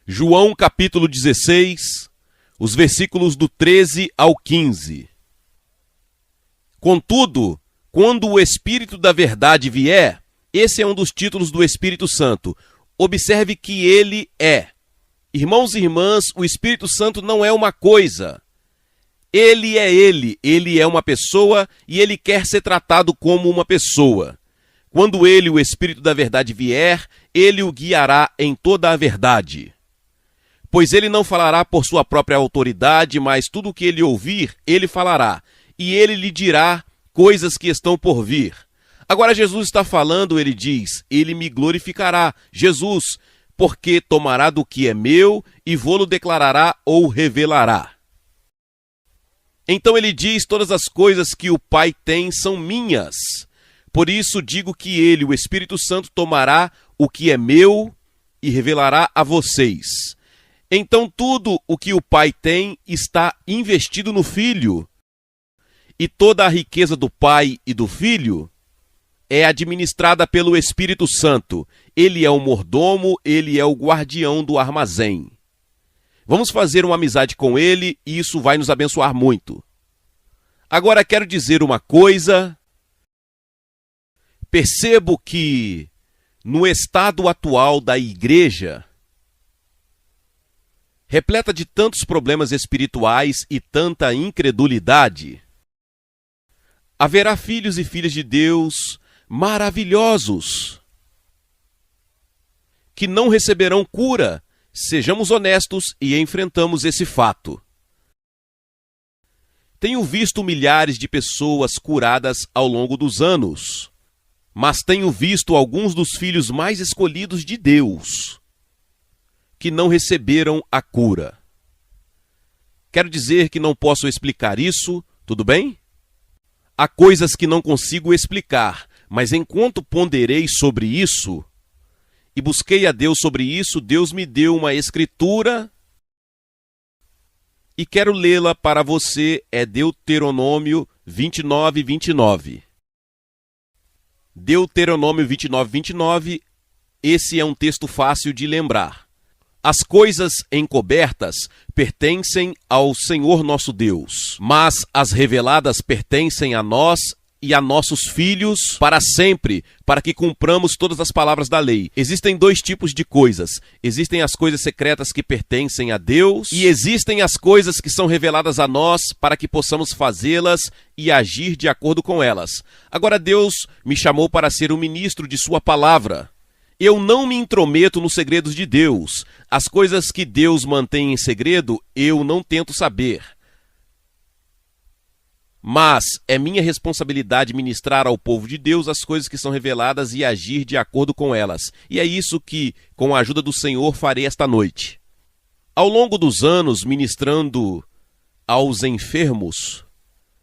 João capítulo 16, os versículos do 13 ao 15. Contudo, quando o Espírito da Verdade vier, esse é um dos títulos do Espírito Santo. Observe que ele é. Irmãos e irmãs, o Espírito Santo não é uma coisa. Ele é uma pessoa e ele quer ser tratado como uma pessoa. Quando ele, o Espírito da Verdade, vier, ele o guiará em toda a verdade. Pois ele não falará por sua própria autoridade, mas tudo o que ele ouvir, ele falará, e ele lhe dirá coisas que estão por vir. Agora Jesus está falando, ele diz, ele me glorificará, Jesus, porque tomará do que é meu e vô-lo declarará ou revelará. Então ele diz, todas as coisas que o Pai tem são minhas. Por isso digo que ele, o Espírito Santo, tomará o que é meu e revelará a vocês. Então tudo o que o Pai tem está investido no Filho. E toda a riqueza do Pai e do Filho é administrada pelo Espírito Santo. Ele é o mordomo, ele é o guardião do armazém. Vamos fazer uma amizade com ele e isso vai nos abençoar muito. Agora quero dizer uma coisa. Percebo que no estado atual da igreja, repleta de tantos problemas espirituais e tanta incredulidade, haverá filhos e filhas de Deus maravilhosos que não receberão cura. Sejamos honestos e enfrentamos esse fato. Tenho visto milhares de pessoas curadas ao longo dos anos, mas tenho visto alguns dos filhos mais escolhidos de Deus que não receberam a cura. Quero dizer que não posso explicar isso, tudo bem? Há coisas que não consigo explicar, mas enquanto ponderei sobre isso e busquei a Deus sobre isso, Deus me deu uma escritura e quero lê-la para você. É Deuteronômio 29, 29. Deuteronômio 29, 29, esse é um texto fácil de lembrar. As coisas encobertas pertencem ao Senhor nosso Deus, mas as reveladas pertencem a nós e a nossos filhos para sempre, para que cumpramos todas as palavras da lei. Existem dois tipos de coisas. Existem as coisas secretas que pertencem a Deus e existem as coisas que são reveladas a nós para que possamos fazê-las e agir de acordo com elas. Agora Deus me chamou para ser um ministro de sua palavra. Eu não me intrometo nos segredos de Deus. As coisas que Deus mantém em segredo, eu não tento saber. Mas é minha responsabilidade ministrar ao povo de Deus as coisas que são reveladas e agir de acordo com elas. E é isso que, com a ajuda do Senhor, farei esta noite. Ao longo dos anos, ministrando aos enfermos,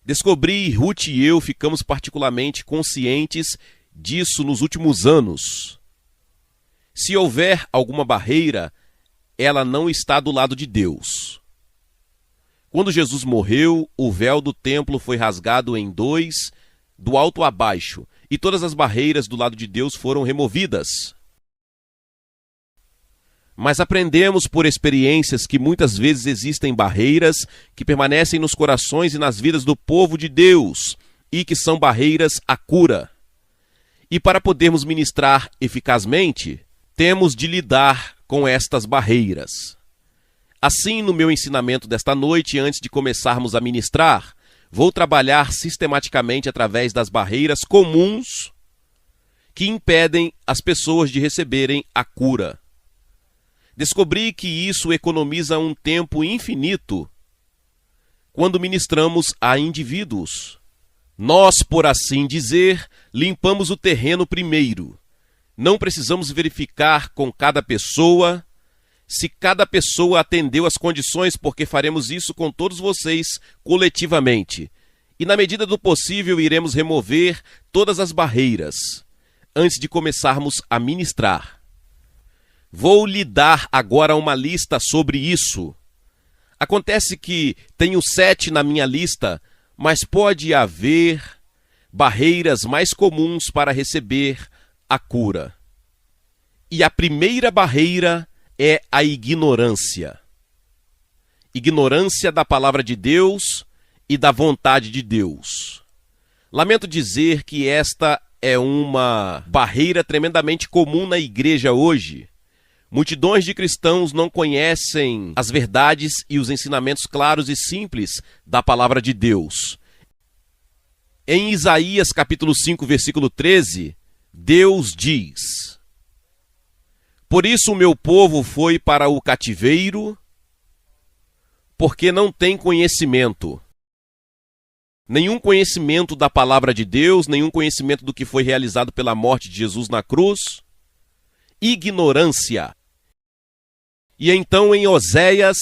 descobri, Ruth e eu ficamos particularmente conscientes disso nos últimos anos. Se houver alguma barreira, ela não está do lado de Deus. Quando Jesus morreu, o véu do templo foi rasgado em dois, do alto a baixo, e todas as barreiras do lado de Deus foram removidas. Mas aprendemos por experiências que muitas vezes existem barreiras que permanecem nos corações e nas vidas do povo de Deus, e que são barreiras à cura. E para podermos ministrar eficazmente, temos de lidar com estas barreiras. Assim, no meu ensinamento desta noite, antes de começarmos a ministrar, vou trabalhar sistematicamente através das barreiras comuns que impedem as pessoas de receberem a cura. Descobri que isso economiza um tempo infinito quando ministramos a indivíduos. Nós, por assim dizer, limpamos o terreno primeiro. Não precisamos verificar com cada pessoa se cada pessoa atendeu às condições, porque faremos isso com todos vocês coletivamente. E na medida do possível iremos remover todas as barreiras antes de começarmos a ministrar. Vou lhe dar agora uma lista sobre isso. Acontece que tenho 7 na minha lista, mas pode haver barreiras mais comuns para receber a cura. E a primeira barreira é a ignorância. Ignorância da palavra de Deus e da vontade de Deus. Lamento dizer que esta é uma barreira tremendamente comum na igreja hoje. Multidões de cristãos não conhecem as verdades e os ensinamentos claros e simples da palavra de Deus. Em Isaías capítulo 5, versículo 13, Deus diz: por isso o meu povo foi para o cativeiro, porque não tem conhecimento. Nenhum conhecimento da palavra de Deus, nenhum conhecimento do que foi realizado pela morte de Jesus na cruz. Ignorância. E então em Oséias,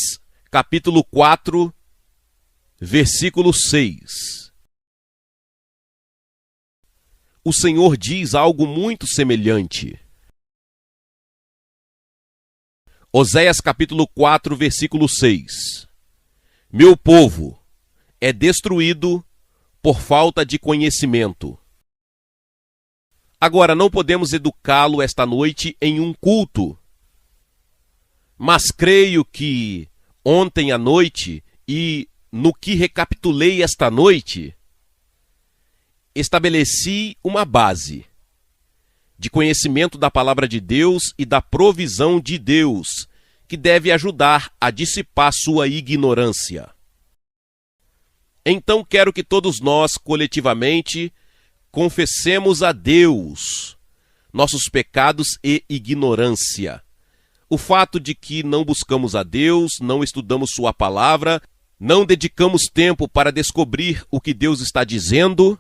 capítulo 4, versículo 6. O Senhor diz algo muito semelhante. Oséias capítulo 4, versículo 6. Meu povo é destruído por falta de conhecimento. Agora, não podemos educá-lo esta noite em um culto, mas creio que ontem à noite e no que recapitulei esta noite, estabeleci uma base de conhecimento da palavra de Deus e da provisão de Deus, que deve ajudar a dissipar sua ignorância. Então quero que todos nós, coletivamente, confessemos a Deus nossos pecados e ignorância. O fato de que não buscamos a Deus, não estudamos sua palavra, não dedicamos tempo para descobrir o que Deus está dizendo,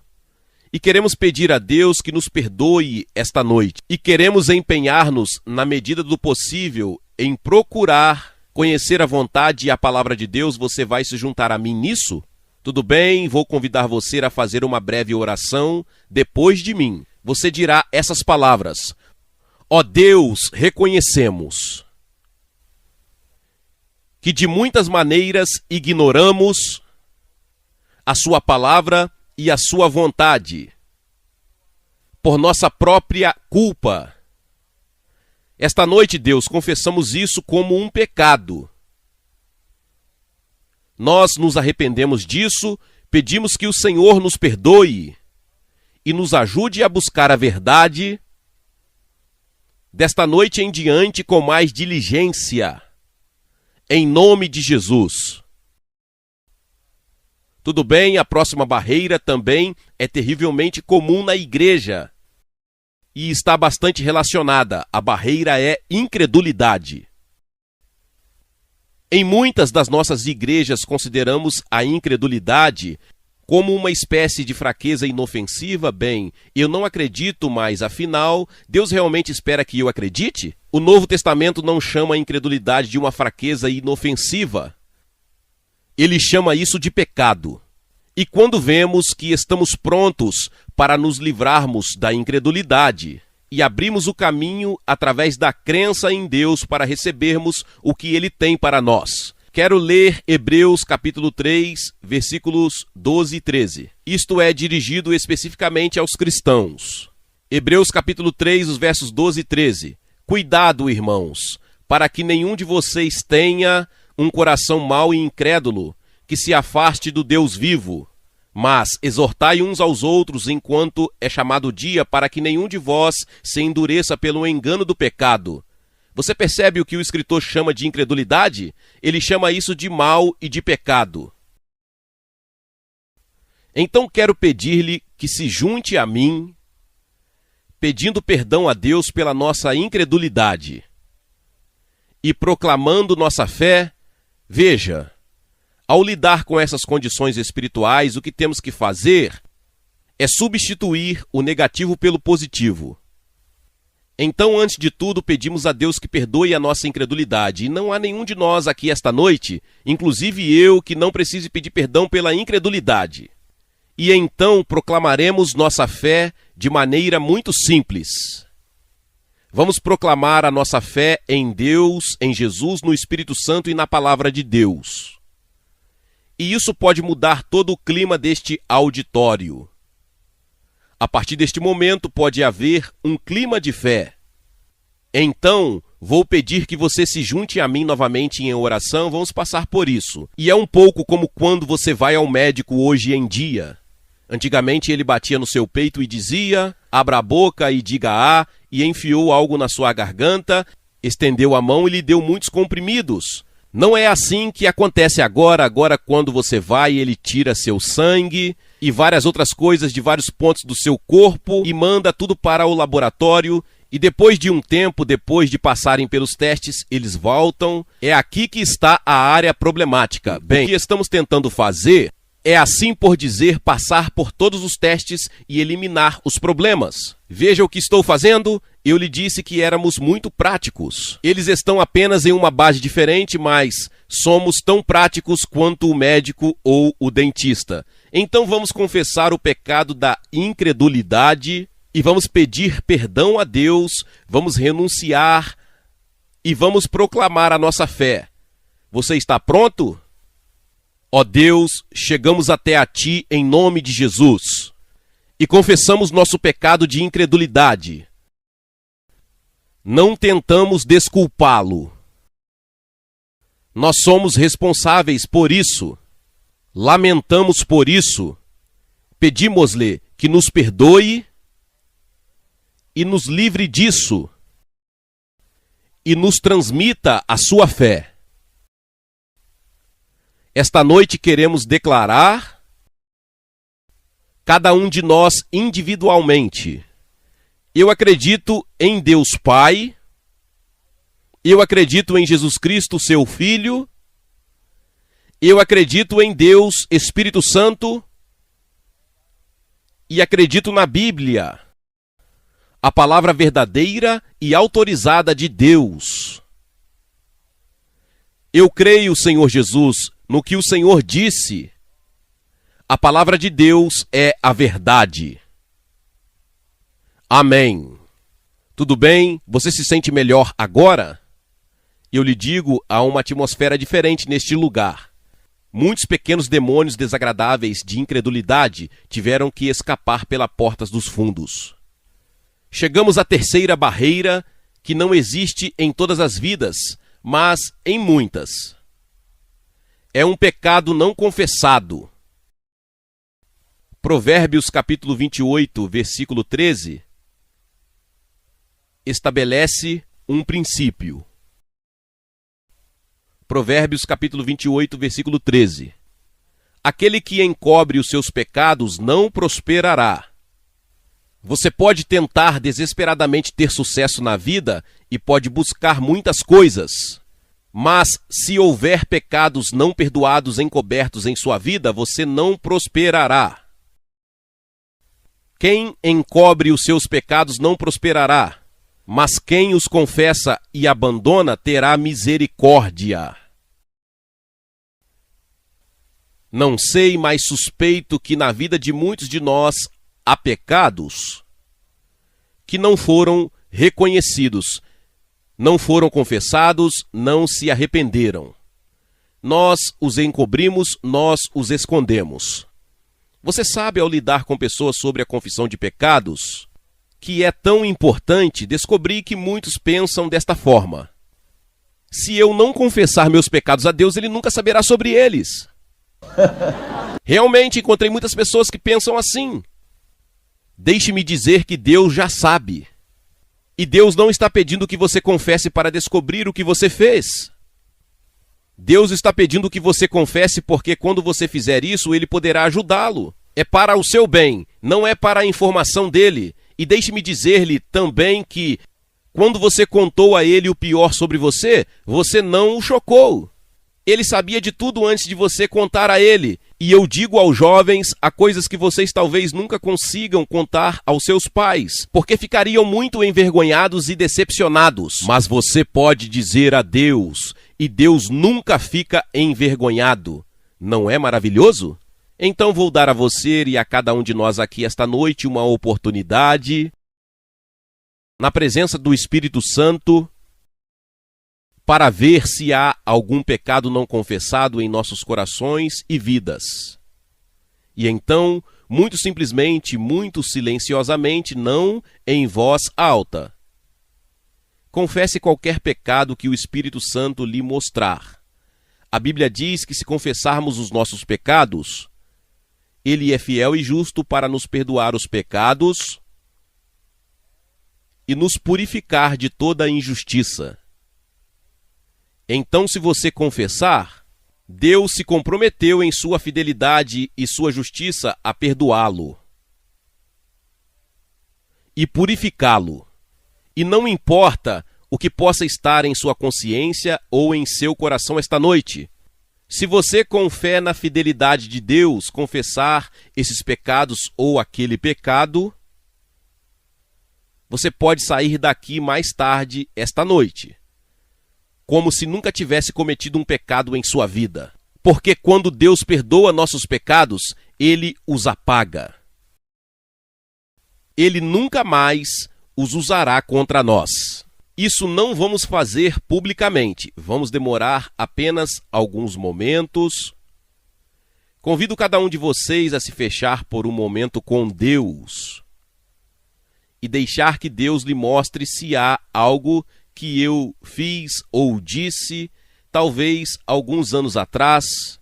e queremos pedir a Deus que nos perdoe esta noite. E queremos empenhar-nos, na medida do possível, em procurar conhecer a vontade e a palavra de Deus. Você vai se juntar a mim nisso? Tudo bem, vou convidar você a fazer uma breve oração depois de mim. Você dirá essas palavras: ó Deus, reconhecemos que de muitas maneiras ignoramos a sua palavra e a sua vontade, por nossa própria culpa. Esta noite, Deus, confessamos isso como um pecado. Nós nos arrependemos disso, pedimos que o Senhor nos perdoe e nos ajude a buscar a verdade desta noite em diante com mais diligência, em nome de Jesus. Tudo bem, a próxima barreira também é terrivelmente comum na igreja e está bastante relacionada. A barreira é incredulidade. Em muitas das nossas igrejas consideramos a incredulidade como uma espécie de fraqueza inofensiva. Bem, eu não acredito, mas afinal, Deus realmente espera que eu acredite? O Novo Testamento não chama a incredulidade de uma fraqueza inofensiva. Ele chama isso de pecado. E quando vemos que estamos prontos para nos livrarmos da incredulidade e abrimos o caminho através da crença em Deus para recebermos o que Ele tem para nós. Quero ler Hebreus capítulo 3, versículos 12 e 13. Isto é dirigido especificamente aos cristãos. Hebreus capítulo 3, os versos 12 e 13. Cuidado, irmãos, para que nenhum de vocês tenha um coração mau e incrédulo, que se afaste do Deus vivo. Mas exortai uns aos outros enquanto é chamado o dia, para que nenhum de vós se endureça pelo engano do pecado. Você percebe o que o escritor chama de incredulidade? Ele chama isso de mal e de pecado. Então quero pedir-lhe que se junte a mim, pedindo perdão a Deus pela nossa incredulidade e proclamando nossa fé. Veja, ao lidar com essas condições espirituais, o que temos que fazer é substituir o negativo pelo positivo. Então, antes de tudo, pedimos a Deus que perdoe a nossa incredulidade. E não há nenhum de nós aqui esta noite, inclusive eu, que não precise pedir perdão pela incredulidade. E então proclamaremos nossa fé de maneira muito simples. Vamos proclamar a nossa fé em Deus, em Jesus, no Espírito Santo e na Palavra de Deus. E isso pode mudar todo o clima deste auditório. A partir deste momento pode haver um clima de fé. Então, vou pedir que você se junte a mim novamente em oração, vamos passar por isso. E é um pouco como quando você vai ao médico hoje em dia. Antigamente ele batia no seu peito e dizia, abra a boca e diga A, e enfiou algo na sua garganta, estendeu a mão e lhe deu muitos comprimidos. Não é assim que acontece agora quando você vai, ele tira seu sangue e várias outras coisas de vários pontos do seu corpo e manda tudo para o laboratório. E depois de um tempo, depois de passarem pelos testes, eles voltam. É aqui que está a área problemática. Bem, o que estamos tentando fazer é, assim por dizer, passar por todos os testes e eliminar os problemas. Veja o que estou fazendo. Eu lhe disse que éramos muito práticos. Eles estão apenas em uma base diferente, mas somos tão práticos quanto o médico ou o dentista. Então vamos confessar o pecado da incredulidade e vamos pedir perdão a Deus, vamos renunciar e vamos proclamar a nossa fé. Você está pronto? Ó Deus, chegamos até a Ti em nome de Jesus e confessamos nosso pecado de incredulidade. Não tentamos desculpá-lo. Nós somos responsáveis por isso. Lamentamos por isso. Pedimos-lhe que nos perdoe e nos livre disso e nos transmita a sua fé. Esta noite queremos declarar, cada um de nós individualmente: eu acredito em Deus Pai, eu acredito em Jesus Cristo, seu Filho, eu acredito em Deus Espírito Santo e acredito na Bíblia, a palavra verdadeira e autorizada de Deus. Eu creio, Senhor Jesus, no que o Senhor disse. A palavra de Deus é a verdade. Amém. Tudo bem? Você se sente melhor agora? Eu lhe digo, há uma atmosfera diferente neste lugar. Muitos pequenos demônios desagradáveis de incredulidade tiveram que escapar pelas portas dos fundos. Chegamos à terceira barreira, que não existe em todas as vidas, mas em muitas. É um pecado não confessado. Provérbios capítulo 28, versículo 13, estabelece um princípio. Provérbios capítulo 28, versículo 13. Aquele que encobre os seus pecados não prosperará. Você pode tentar desesperadamente ter sucesso na vida e pode buscar muitas coisas. Mas se houver pecados não perdoados encobertos em sua vida, você não prosperará. Quem encobre os seus pecados não prosperará, mas quem os confessa e abandona terá misericórdia. Não sei, mas suspeito que na vida de muitos de nós há pecados que não foram reconhecidos, não foram confessados, não se arrependeram. Nós os encobrimos, nós os escondemos. Você sabe, ao lidar com pessoas sobre a confissão de pecados, que é tão importante, descobrir que muitos pensam desta forma: se eu não confessar meus pecados a Deus, Ele nunca saberá sobre eles. Realmente encontrei muitas pessoas que pensam assim. Deixe-me dizer que Deus já sabe. E Deus não está pedindo que você confesse para descobrir o que você fez. Deus está pedindo que você confesse porque quando você fizer isso, Ele poderá ajudá-lo. É para o seu bem, não é para a informação dele. E deixe-me dizer-lhe também que, quando você contou a Ele o pior sobre você, você não o chocou. Ele sabia de tudo antes de você contar a Ele. E eu digo aos jovens, há coisas que vocês talvez nunca consigam contar aos seus pais, porque ficariam muito envergonhados e decepcionados. Mas você pode dizer a Deus, e Deus nunca fica envergonhado. Não é maravilhoso? Então vou dar a você e a cada um de nós aqui esta noite uma oportunidade, na presença do Espírito Santo, para ver se há algum pecado não confessado em nossos corações e vidas. E então, muito simplesmente, muito silenciosamente, não em voz alta, confesse qualquer pecado que o Espírito Santo lhe mostrar. A Bíblia diz que se confessarmos os nossos pecados, Ele é fiel e justo para nos perdoar os pecados e nos purificar de toda a injustiça. Então, se você confessar, Deus se comprometeu em sua fidelidade e sua justiça a perdoá-lo e purificá-lo. E não importa o que possa estar em sua consciência ou em seu coração esta noite. Se você, com fé na fidelidade de Deus, confessar esses pecados ou aquele pecado, você pode sair daqui mais tarde esta noite, como se nunca tivesse cometido um pecado em sua vida. Porque quando Deus perdoa nossos pecados, Ele os apaga. Ele nunca mais os usará contra nós. Isso não vamos fazer publicamente. Vamos demorar apenas alguns momentos. Convido cada um de vocês a se fechar por um momento com Deus e deixar que Deus lhe mostre se há algo que eu fiz ou disse, talvez alguns anos atrás.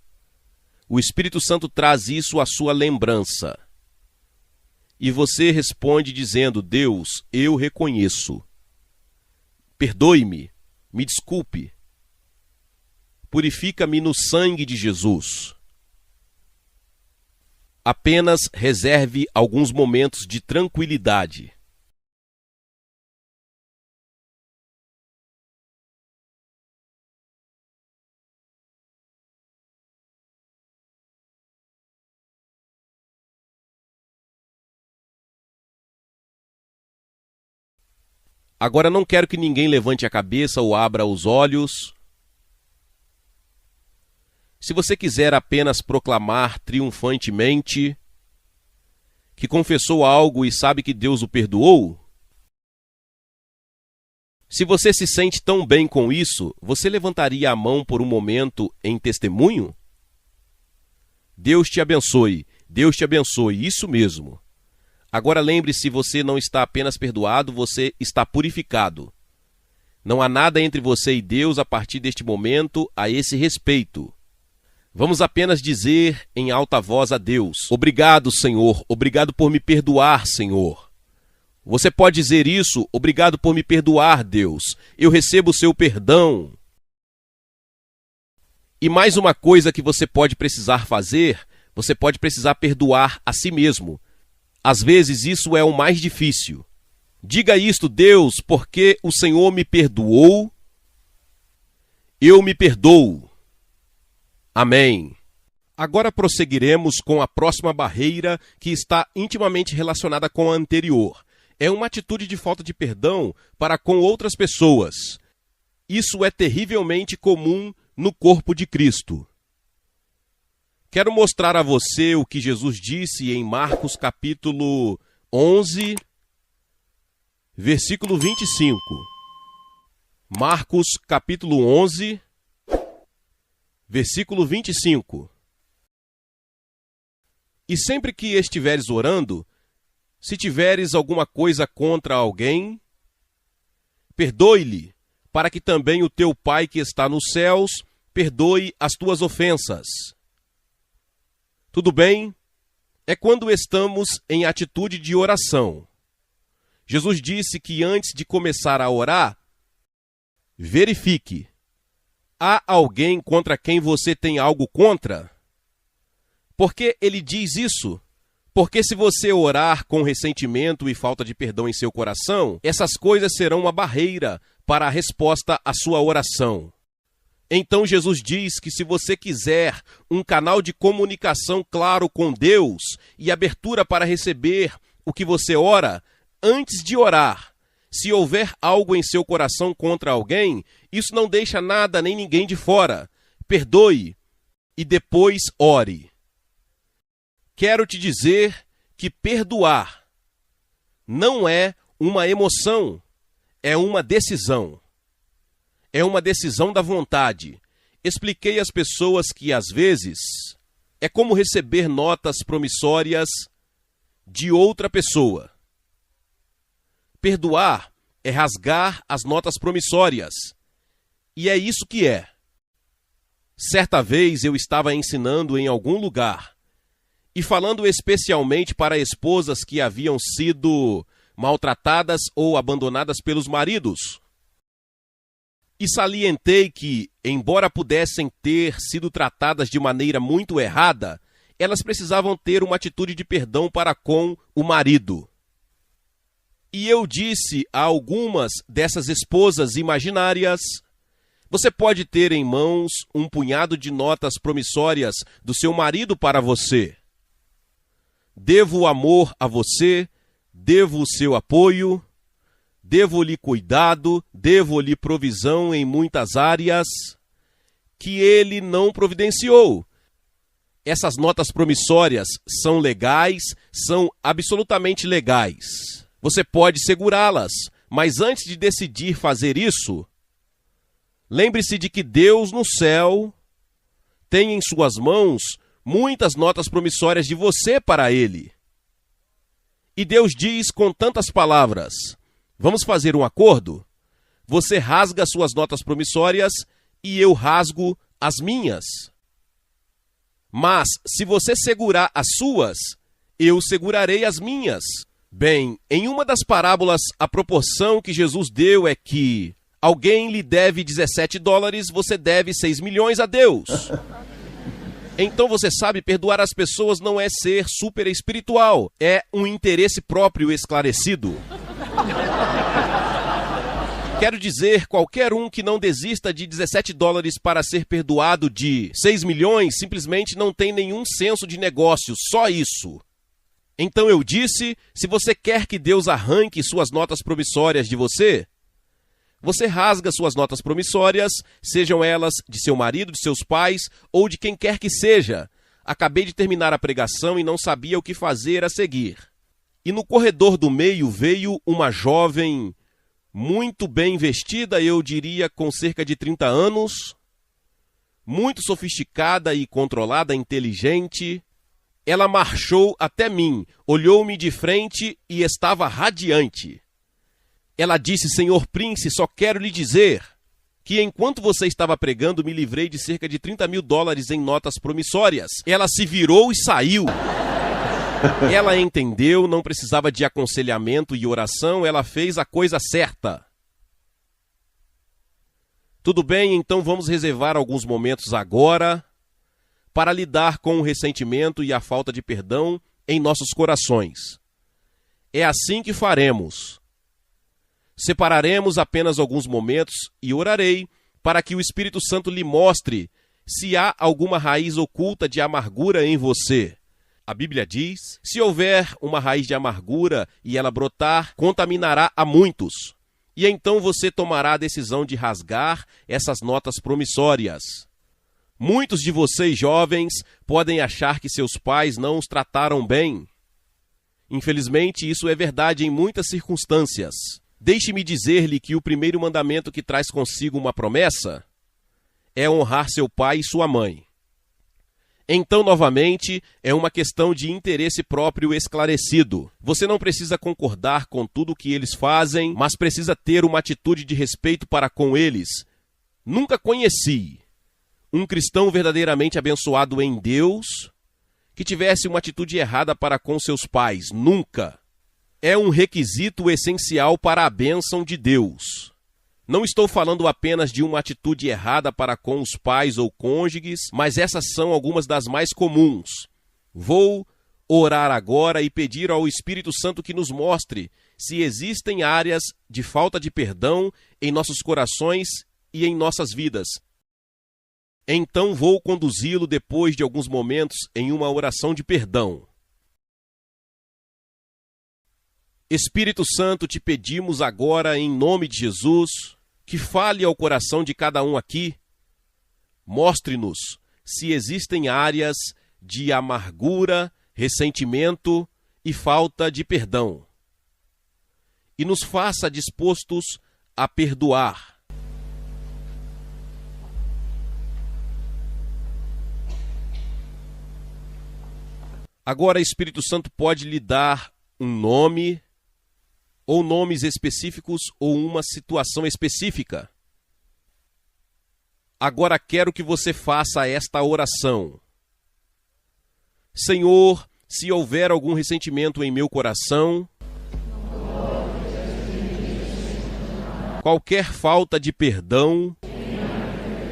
O Espírito Santo traz isso à sua lembrança. E você responde dizendo: Deus, eu reconheço. Perdoe-me, me desculpe. Purifica-me no sangue de Jesus. Apenas reserve alguns momentos de tranquilidade. Agora não quero que ninguém levante a cabeça ou abra os olhos. Se você quiser apenas proclamar triunfantemente que confessou algo e sabe que Deus o perdoou, se você se sente tão bem com isso, você levantaria a mão por um momento em testemunho? Deus te abençoe, isso mesmo. Agora lembre-se, você não está apenas perdoado, você está purificado. Não há nada entre você e Deus a partir deste momento a esse respeito. Vamos apenas dizer em alta voz a Deus: obrigado, Senhor, obrigado por me perdoar, Senhor. Você pode dizer isso: obrigado por me perdoar, Deus, eu recebo o seu perdão. E mais uma coisa que você pode precisar fazer, você pode precisar perdoar a si mesmo. Às vezes isso é o mais difícil. Diga isto: Deus, porque o Senhor me perdoou, eu me perdoo. Amém. Agora prosseguiremos com a próxima barreira, que está intimamente relacionada com a anterior. É uma atitude de falta de perdão para com outras pessoas. Isso é terrivelmente comum no corpo de Cristo. Quero mostrar a você o que Jesus disse em Marcos capítulo 11, versículo 25. Marcos capítulo 11, versículo 25. E sempre que estiveres orando, se tiveres alguma coisa contra alguém, perdoe-lhe, para que também o teu Pai que está nos céus perdoe as tuas ofensas. Tudo bem? É quando estamos em atitude de oração. Jesus disse que antes de começar a orar, verifique: há alguém contra quem você tem algo contra? Por que ele diz isso? Porque se você orar com ressentimento e falta de perdão em seu coração, essas coisas serão uma barreira para a resposta à sua oração. Então Jesus diz que se você quiser um canal de comunicação claro com Deus e abertura para receber o que você ora, antes de orar, se houver algo em seu coração contra alguém, isso não deixa nada nem ninguém de fora. Perdoe e depois ore. Quero te dizer que perdoar não é uma emoção, é uma decisão. é uma decisão da vontade. Expliquei às pessoas que, às vezes, é como receber notas promissórias de outra pessoa. Perdoar é rasgar as notas promissórias. E é isso que é. Certa vez eu estava ensinando em algum lugar e falando especialmente para esposas que haviam sido maltratadas ou abandonadas pelos maridos. E salientei que, embora pudessem ter sido tratadas de maneira muito errada, elas precisavam ter uma atitude de perdão para com o marido. E eu disse a algumas dessas esposas imaginárias: você pode ter em mãos um punhado de notas promissórias do seu marido para você. Devo amor a você, devo o seu apoio, devo-lhe cuidado, devo-lhe provisão em muitas áreas que ele não providenciou. Essas notas promissórias são legais, são absolutamente legais. Você pode segurá-las, mas antes de decidir fazer isso, lembre-se de que Deus no céu tem em suas mãos muitas notas promissórias de você para ele. E Deus diz com tantas palavras: vamos fazer um acordo? Você rasga as suas notas promissórias e eu rasgo as minhas. Mas, se você segurar as suas, eu segurarei as minhas. Bem, em uma das parábolas, a proporção que Jesus deu é que alguém lhe deve $17, você deve 6 milhões a Deus. Então você sabe, perdoar as pessoas não é ser super espiritual, é um interesse próprio esclarecido. Quero dizer, qualquer um que não desista de $17 para ser perdoado de 6 milhões simplesmente não tem nenhum senso de negócio, só isso. Então eu disse, se você quer que Deus arranque suas notas promissórias de você, você rasga suas notas promissórias, sejam elas de seu marido, de seus pais ou de quem quer que seja. Acabei de terminar a pregação e não sabia o que fazer a seguir. E no corredor do meio veio uma jovem muito bem vestida, eu diria com cerca de 30 anos, muito sofisticada e controlada, inteligente. Ela marchou até mim, olhou-me de frente e estava radiante. Ela disse: Senhor Prince, só quero lhe dizer que enquanto você estava pregando, me livrei de cerca de $30 mil em notas promissórias. Ela se virou e saiu. Ela entendeu, não precisava de aconselhamento e oração, ela fez a coisa certa. Tudo bem, então vamos reservar alguns momentos agora para lidar com o ressentimento e a falta de perdão em nossos corações. É assim que faremos. Separaremos apenas alguns momentos e orarei para que o Espírito Santo lhe mostre se há alguma raiz oculta de amargura em você. A Bíblia diz: se houver uma raiz de amargura e ela brotar, contaminará a muitos. E então você tomará a decisão de rasgar essas notas promissórias. Muitos de vocês jovens podem achar que seus pais não os trataram bem. Infelizmente, isso é verdade em muitas circunstâncias. Deixe-me dizer-lhe que o primeiro mandamento que traz consigo uma promessa é honrar seu pai e sua mãe. Então, novamente, é uma questão de interesse próprio esclarecido. Você não precisa concordar com tudo o que eles fazem, mas precisa ter uma atitude de respeito para com eles. Nunca conheci um cristão verdadeiramente abençoado em Deus que tivesse uma atitude errada para com seus pais. Nunca. É um requisito essencial para a bênção de Deus. Não estou falando apenas de uma atitude errada para com os pais ou cônjuges, mas essas são algumas das mais comuns. Vou orar agora e pedir ao Espírito Santo que nos mostre se existem áreas de falta de perdão em nossos corações e em nossas vidas. Então vou conduzi-lo depois de alguns momentos em uma oração de perdão. Espírito Santo, te pedimos agora, em nome de Jesus, que fale ao coração de cada um aqui. Mostre-nos se existem áreas de amargura, ressentimento e falta de perdão. E nos faça dispostos a perdoar. Agora, Espírito Santo pode lhe dar um nome, ou nomes específicos, ou uma situação específica. Agora quero que você faça esta oração. Senhor, se houver algum ressentimento em meu coração, qualquer falta de perdão,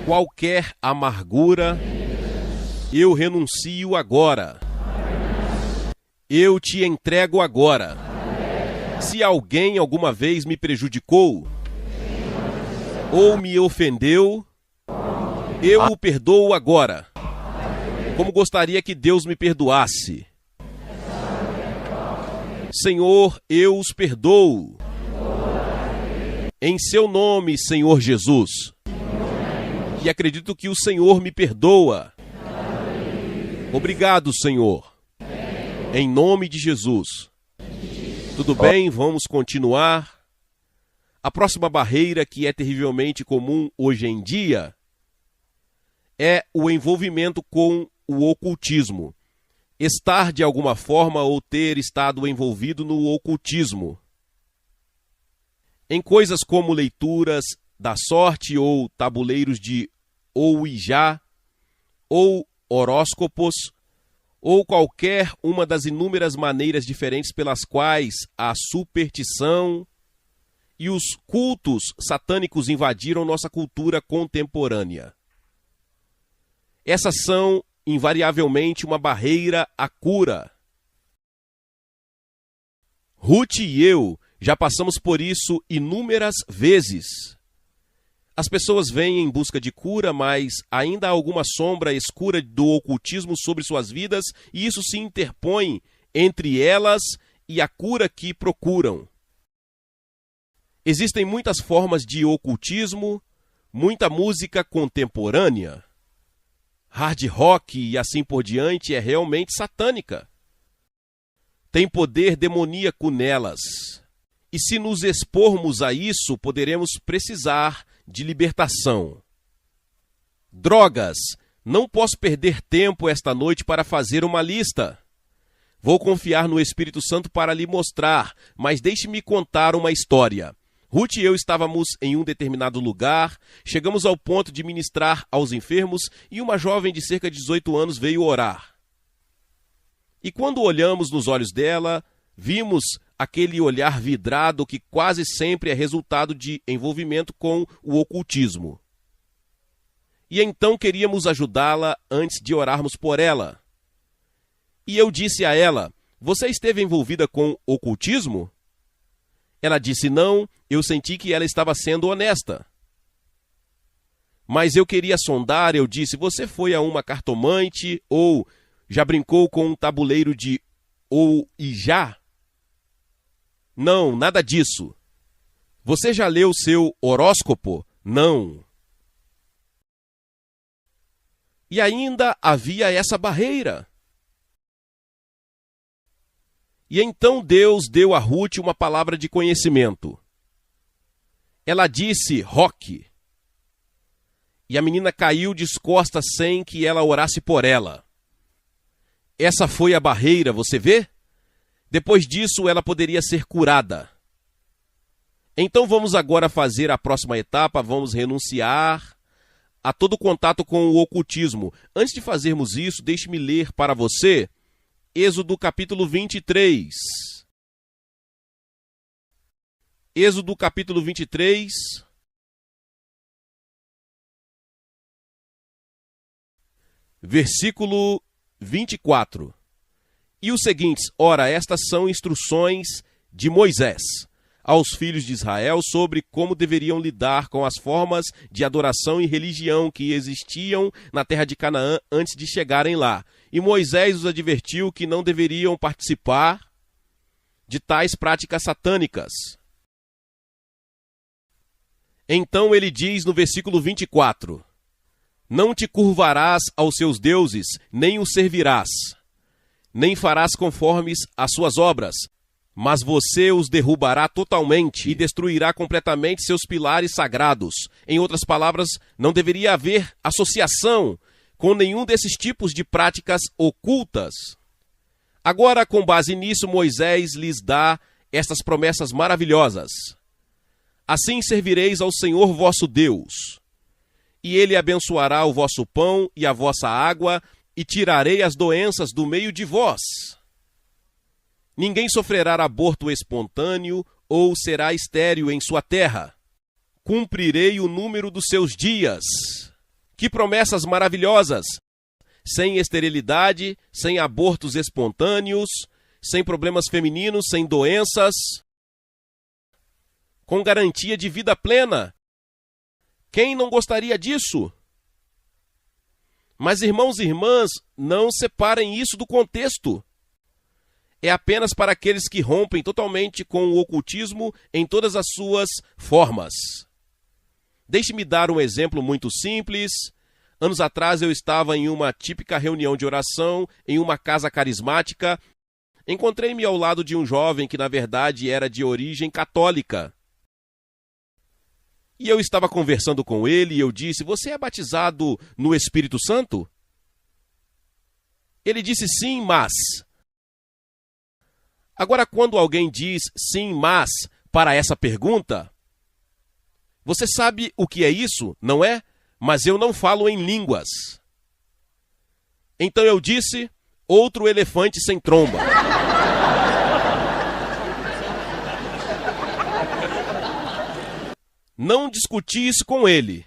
qualquer amargura, eu renuncio agora. Eu te entrego agora. Se alguém alguma vez me prejudicou ou me ofendeu, eu o perdoo agora, como gostaria que Deus me perdoasse. Senhor, eu os perdoo. Em seu nome, Senhor Jesus. E acredito que o Senhor me perdoa. Obrigado, Senhor. Em nome de Jesus. Tudo bem, vamos continuar. A próxima barreira, que é terrivelmente comum hoje em dia, é o envolvimento com o ocultismo. Estar de alguma forma ou ter estado envolvido no ocultismo. Em coisas como leituras da sorte ou tabuleiros de Ouija ou horóscopos, ou qualquer uma das inúmeras maneiras diferentes pelas quais a superstição e os cultos satânicos invadiram nossa cultura contemporânea. Essas são, invariavelmente, uma barreira à cura. Ruth e eu já passamos por isso inúmeras vezes. As pessoas vêm em busca de cura, mas ainda há alguma sombra escura do ocultismo sobre suas vidas, e isso se interpõe entre elas e a cura que procuram. Existem muitas formas de ocultismo, muita música contemporânea. Hard rock e assim por diante é realmente satânica. Tem poder demoníaco nelas. E se nos expormos a isso, poderemos precisar de libertação. Drogas. Não posso perder tempo esta noite para fazer uma lista. Vou confiar no Espírito Santo para lhe mostrar, mas deixe-me contar uma história. Ruth e eu estávamos em um determinado lugar, chegamos ao ponto de ministrar aos enfermos e uma jovem de cerca de 18 anos veio orar. E quando olhamos nos olhos dela, vimos aquele olhar vidrado que quase sempre é resultado de envolvimento com o ocultismo. E então queríamos ajudá-la antes de orarmos por ela. E eu disse a ela: você esteve envolvida com ocultismo? Ela disse não, eu senti que ela estava sendo honesta. Mas eu queria sondar, eu disse: você foi a uma cartomante ou já brincou com um tabuleiro de Ouija? Não, nada disso. Você já leu seu horóscopo? Não. E ainda havia essa barreira. E então Deus deu a Ruth uma palavra de conhecimento. Ela disse rock. E a menina caiu descosta sem que ela orasse por ela. Essa foi a barreira, você vê? Depois disso, ela poderia ser curada. Então vamos agora fazer a próxima etapa, vamos renunciar a todo contato com o ocultismo. Antes de fazermos isso, deixe-me ler para você Êxodo capítulo 23. Êxodo capítulo 23. Versículo 24. E os seguintes: ora, estas são instruções de Moisés aos filhos de Israel sobre como deveriam lidar com as formas de adoração e religião que existiam na terra de Canaã antes de chegarem lá. E Moisés os advertiu que não deveriam participar de tais práticas satânicas. Então ele diz no versículo 24: não te curvarás aos seus deuses, nem os servirás, nem farás conformes às suas obras, mas você os derrubará totalmente e destruirá completamente seus pilares sagrados. Em outras palavras, não deveria haver associação com nenhum desses tipos de práticas ocultas. Agora, com base nisso, Moisés lhes dá estas promessas maravilhosas. Assim servireis ao Senhor vosso Deus, e ele abençoará o vosso pão e a vossa água, e tirarei as doenças do meio de vós. Ninguém sofrerá aborto espontâneo, ou será estéril em sua terra. Cumprirei o número dos seus dias. Que promessas maravilhosas! Sem esterilidade, sem abortos espontâneos, sem problemas femininos, sem doenças, com garantia de vida plena. Quem não gostaria disso? Mas, irmãos e irmãs, não separem isso do contexto. É apenas para aqueles que rompem totalmente com o ocultismo em todas as suas formas. Deixe-me dar um exemplo muito simples. Anos atrás eu estava em uma típica reunião de oração, em uma casa carismática. Encontrei-me ao lado de um jovem que, na verdade, era de origem católica. E eu estava conversando com ele e eu disse: "Você é batizado no Espírito Santo?" Ele disse: "Sim, mas..." Agora, quando alguém diz sim, mas para essa pergunta, você sabe o que é isso, não é? Mas eu não falo em línguas. Então eu disse: outro elefante sem tromba. Não discuti isso com ele.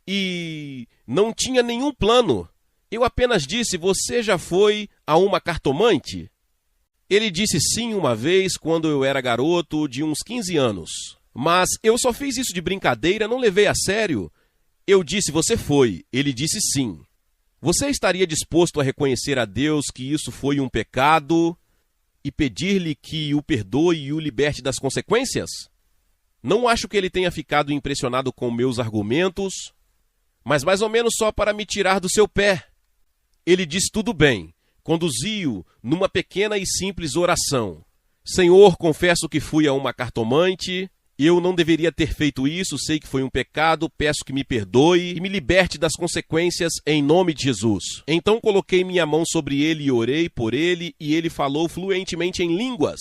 E não tinha nenhum plano. Eu apenas disse: "Você já foi a uma cartomante?" Ele disse sim uma vez quando eu era garoto de uns 15 anos. Mas eu só fiz isso de brincadeira, não levei a sério. Eu disse: "Você foi." Ele disse sim. Você estaria disposto a reconhecer a Deus que isso foi um pecado e pedir-lhe que o perdoe e o liberte das consequências? Não acho que ele tenha ficado impressionado com meus argumentos, mas mais ou menos só para me tirar do seu pé. Ele disse: "Tudo bem." Conduzi-o numa pequena e simples oração. "Senhor, confesso que fui a uma cartomante. Eu não deveria ter feito isso, sei que foi um pecado, peço que me perdoe e me liberte das consequências em nome de Jesus." Então coloquei minha mão sobre ele e orei por ele, e ele falou fluentemente em línguas.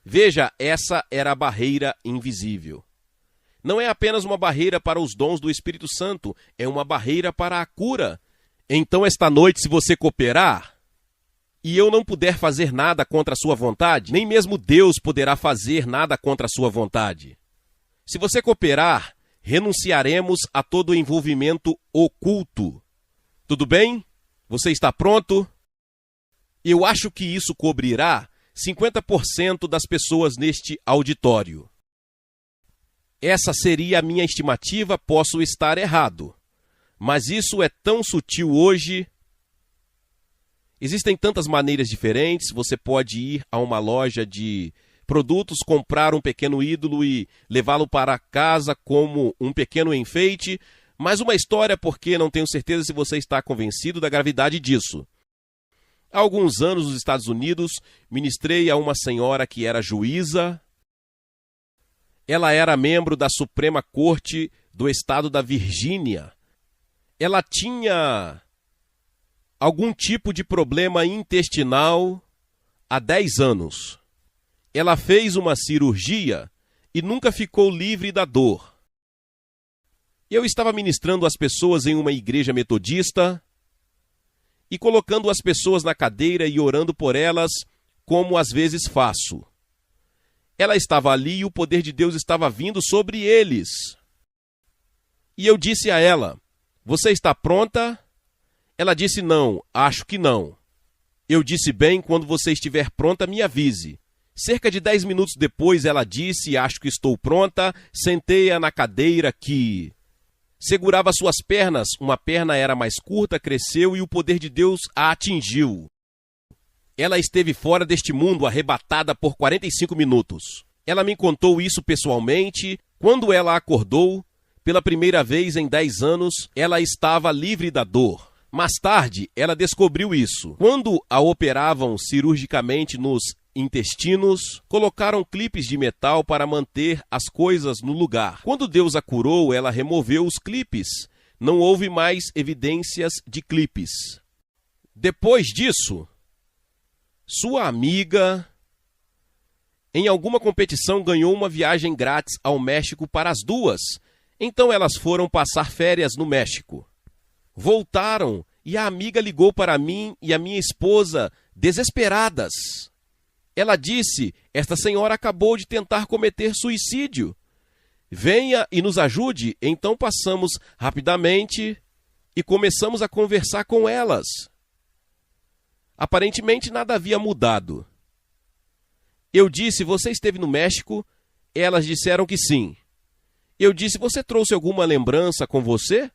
Veja, essa era a barreira invisível. Não é apenas uma barreira para os dons do Espírito Santo, é uma barreira para a cura. Então, esta noite, se você cooperar, e eu não puder fazer nada contra a sua vontade, nem mesmo Deus poderá fazer nada contra a sua vontade. Se você cooperar, renunciaremos a todo o envolvimento oculto. Tudo bem? Você está pronto? Eu acho que isso cobrirá 50% das pessoas neste auditório. Essa seria a minha estimativa, posso estar errado. Mas isso é tão sutil hoje. Existem tantas maneiras diferentes. Você pode ir a uma loja de produtos, comprar um pequeno ídolo e levá-lo para casa como um pequeno enfeite. Mais uma história, porque não tenho certeza se você está convencido da gravidade disso. Há alguns anos, nos Estados Unidos, ministrei a uma senhora que era juíza. Ela era membro da Suprema Corte do Estado da Virgínia. Ela tinha algum tipo de problema intestinal há 10 anos. Ela fez uma cirurgia e nunca ficou livre da dor. Eu estava ministrando às pessoas em uma igreja metodista e colocando as pessoas na cadeira e orando por elas, como às vezes faço. Ela estava ali e o poder de Deus estava vindo sobre eles. E eu disse a ela: "Você está pronta?" Ela disse: "Não, acho que não." Eu disse: "Bem, quando você estiver pronta, me avise." Cerca de 10 minutos depois, ela disse: "Acho que estou pronta." Sentei-a na cadeira que segurava suas pernas. Uma perna era mais curta, cresceu e o poder de Deus a atingiu. Ela esteve fora deste mundo, arrebatada por 45 minutos. Ela me contou isso pessoalmente. Quando ela acordou, pela primeira vez em 10 anos, ela estava livre da dor. Mais tarde, ela descobriu isso. Quando a operavam cirurgicamente nos intestinos, colocaram clipes de metal para manter as coisas no lugar. Quando Deus a curou, ela removeu os clipes. Não houve mais evidências de clipes. Depois disso, Sua amiga, em alguma competição, ganhou uma viagem grátis ao México para as duas. Então elas foram passar férias no México. Voltaram e a amiga ligou para mim e a minha esposa, desesperadas. Ela disse: esta senhora acabou de tentar cometer suicídio. Venha e nos ajude. Então passamos rapidamente e começamos a conversar com elas. Aparentemente nada havia mudado. Eu disse: você esteve no México? Elas disseram que sim. Eu disse: você trouxe alguma lembrança com você?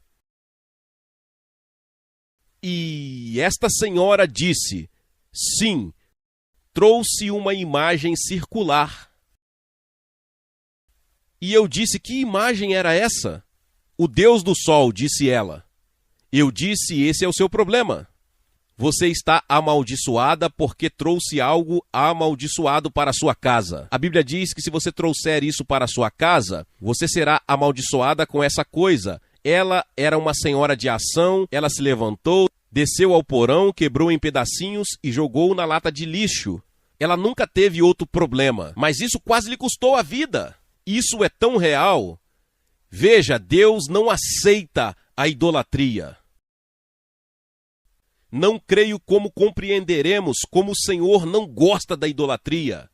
E esta senhora disse: sim, trouxe uma imagem circular. E eu disse: que imagem era essa? O Deus do Sol, disse ela. Eu disse: esse é o seu problema. Você está amaldiçoada porque trouxe algo amaldiçoado para a sua casa. A Bíblia diz que se você trouxer isso para a sua casa, você será amaldiçoada com essa coisa. Ela era uma senhora de ação, ela se levantou, desceu ao porão, quebrou em pedacinhos e jogou na lata de lixo. Ela nunca teve outro problema, mas isso quase lhe custou a vida. Isso é tão real. Veja, Deus não aceita a idolatria. Não creio como compreenderemos como o Senhor não gosta da idolatria.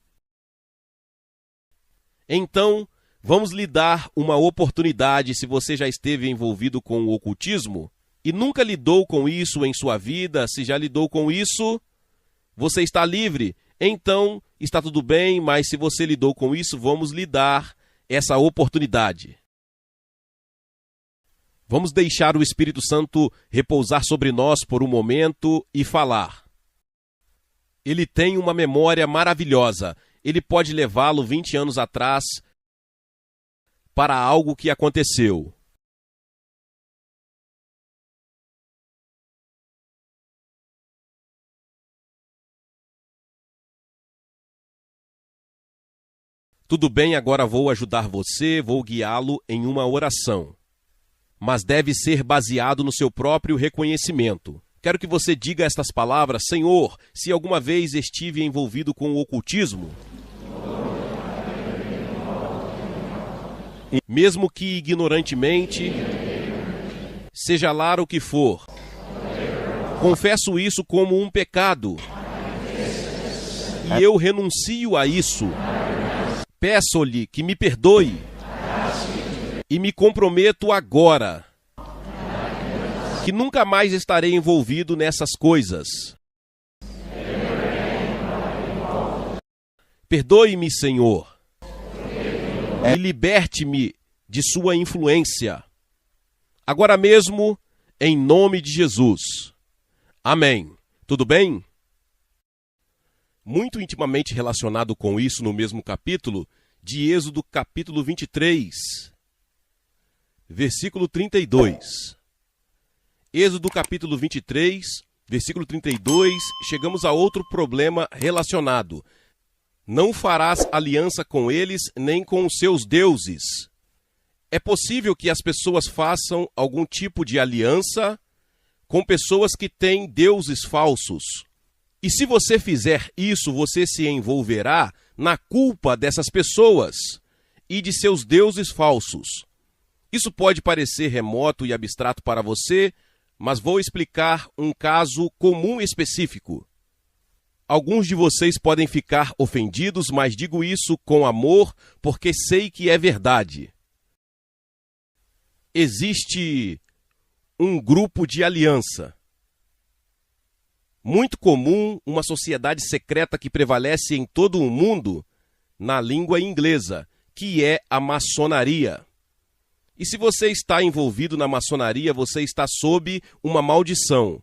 Então, vamos lhe dar uma oportunidade se você já esteve envolvido com o ocultismo e nunca lidou com isso em sua vida. Se já lidou com isso, você está livre. Então, está tudo bem, mas se você lidou com isso, vamos lhe dar essa oportunidade. Vamos deixar o Espírito Santo repousar sobre nós por um momento e falar. Ele tem uma memória maravilhosa. Ele pode levá-lo 20 anos atrás para algo que aconteceu. Tudo bem, agora vou ajudar você, vou guiá-lo em uma oração. Mas deve ser baseado no seu próprio reconhecimento. Quero que você diga estas palavras: Senhor, se alguma vez estive envolvido com o ocultismo, mesmo que ignorantemente, seja lá o que for, confesso isso como um pecado e eu renuncio a isso. Peço-lhe que me perdoe e me comprometo agora que nunca mais estarei envolvido nessas coisas. Perdoe-me, Senhor, e liberte-me de sua influência. Agora mesmo, em nome de Jesus. Amém. Tudo bem? Muito intimamente relacionado com isso, no mesmo capítulo, de Êxodo capítulo 23, versículo 32. Êxodo capítulo 23, versículo 32, chegamos a outro problema relacionado. Não farás aliança com eles, nem com os seus deuses. É possível que as pessoas façam algum tipo de aliança com pessoas que têm deuses falsos. E se você fizer isso, você se envolverá na culpa dessas pessoas e de seus deuses falsos. Isso pode parecer remoto e abstrato para você, mas vou explicar um caso comum específico. Alguns de vocês podem ficar ofendidos, mas digo isso com amor, porque sei que é verdade. Existe um grupo de aliança. Muito comum, uma sociedade secreta que prevalece em todo o mundo, na língua inglesa, que é a maçonaria. E se você está envolvido na maçonaria, você está sob uma maldição.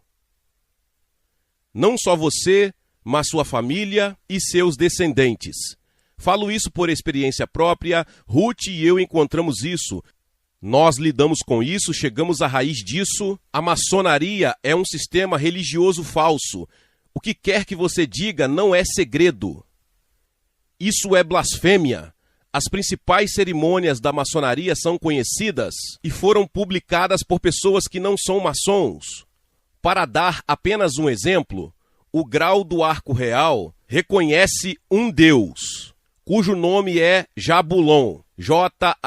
Não só você, mas sua família e seus descendentes. Falo isso por experiência própria. Ruth e eu encontramos isso. Nós lidamos com isso, chegamos à raiz disso. A maçonaria é um sistema religioso falso. O que quer que você diga não é segredo. Isso é blasfêmia. As principais cerimônias da maçonaria são conhecidas e foram publicadas por pessoas que não são maçons. Para dar apenas um exemplo, o grau do arco real reconhece um Deus, cujo nome é Jabulon, Jabulon.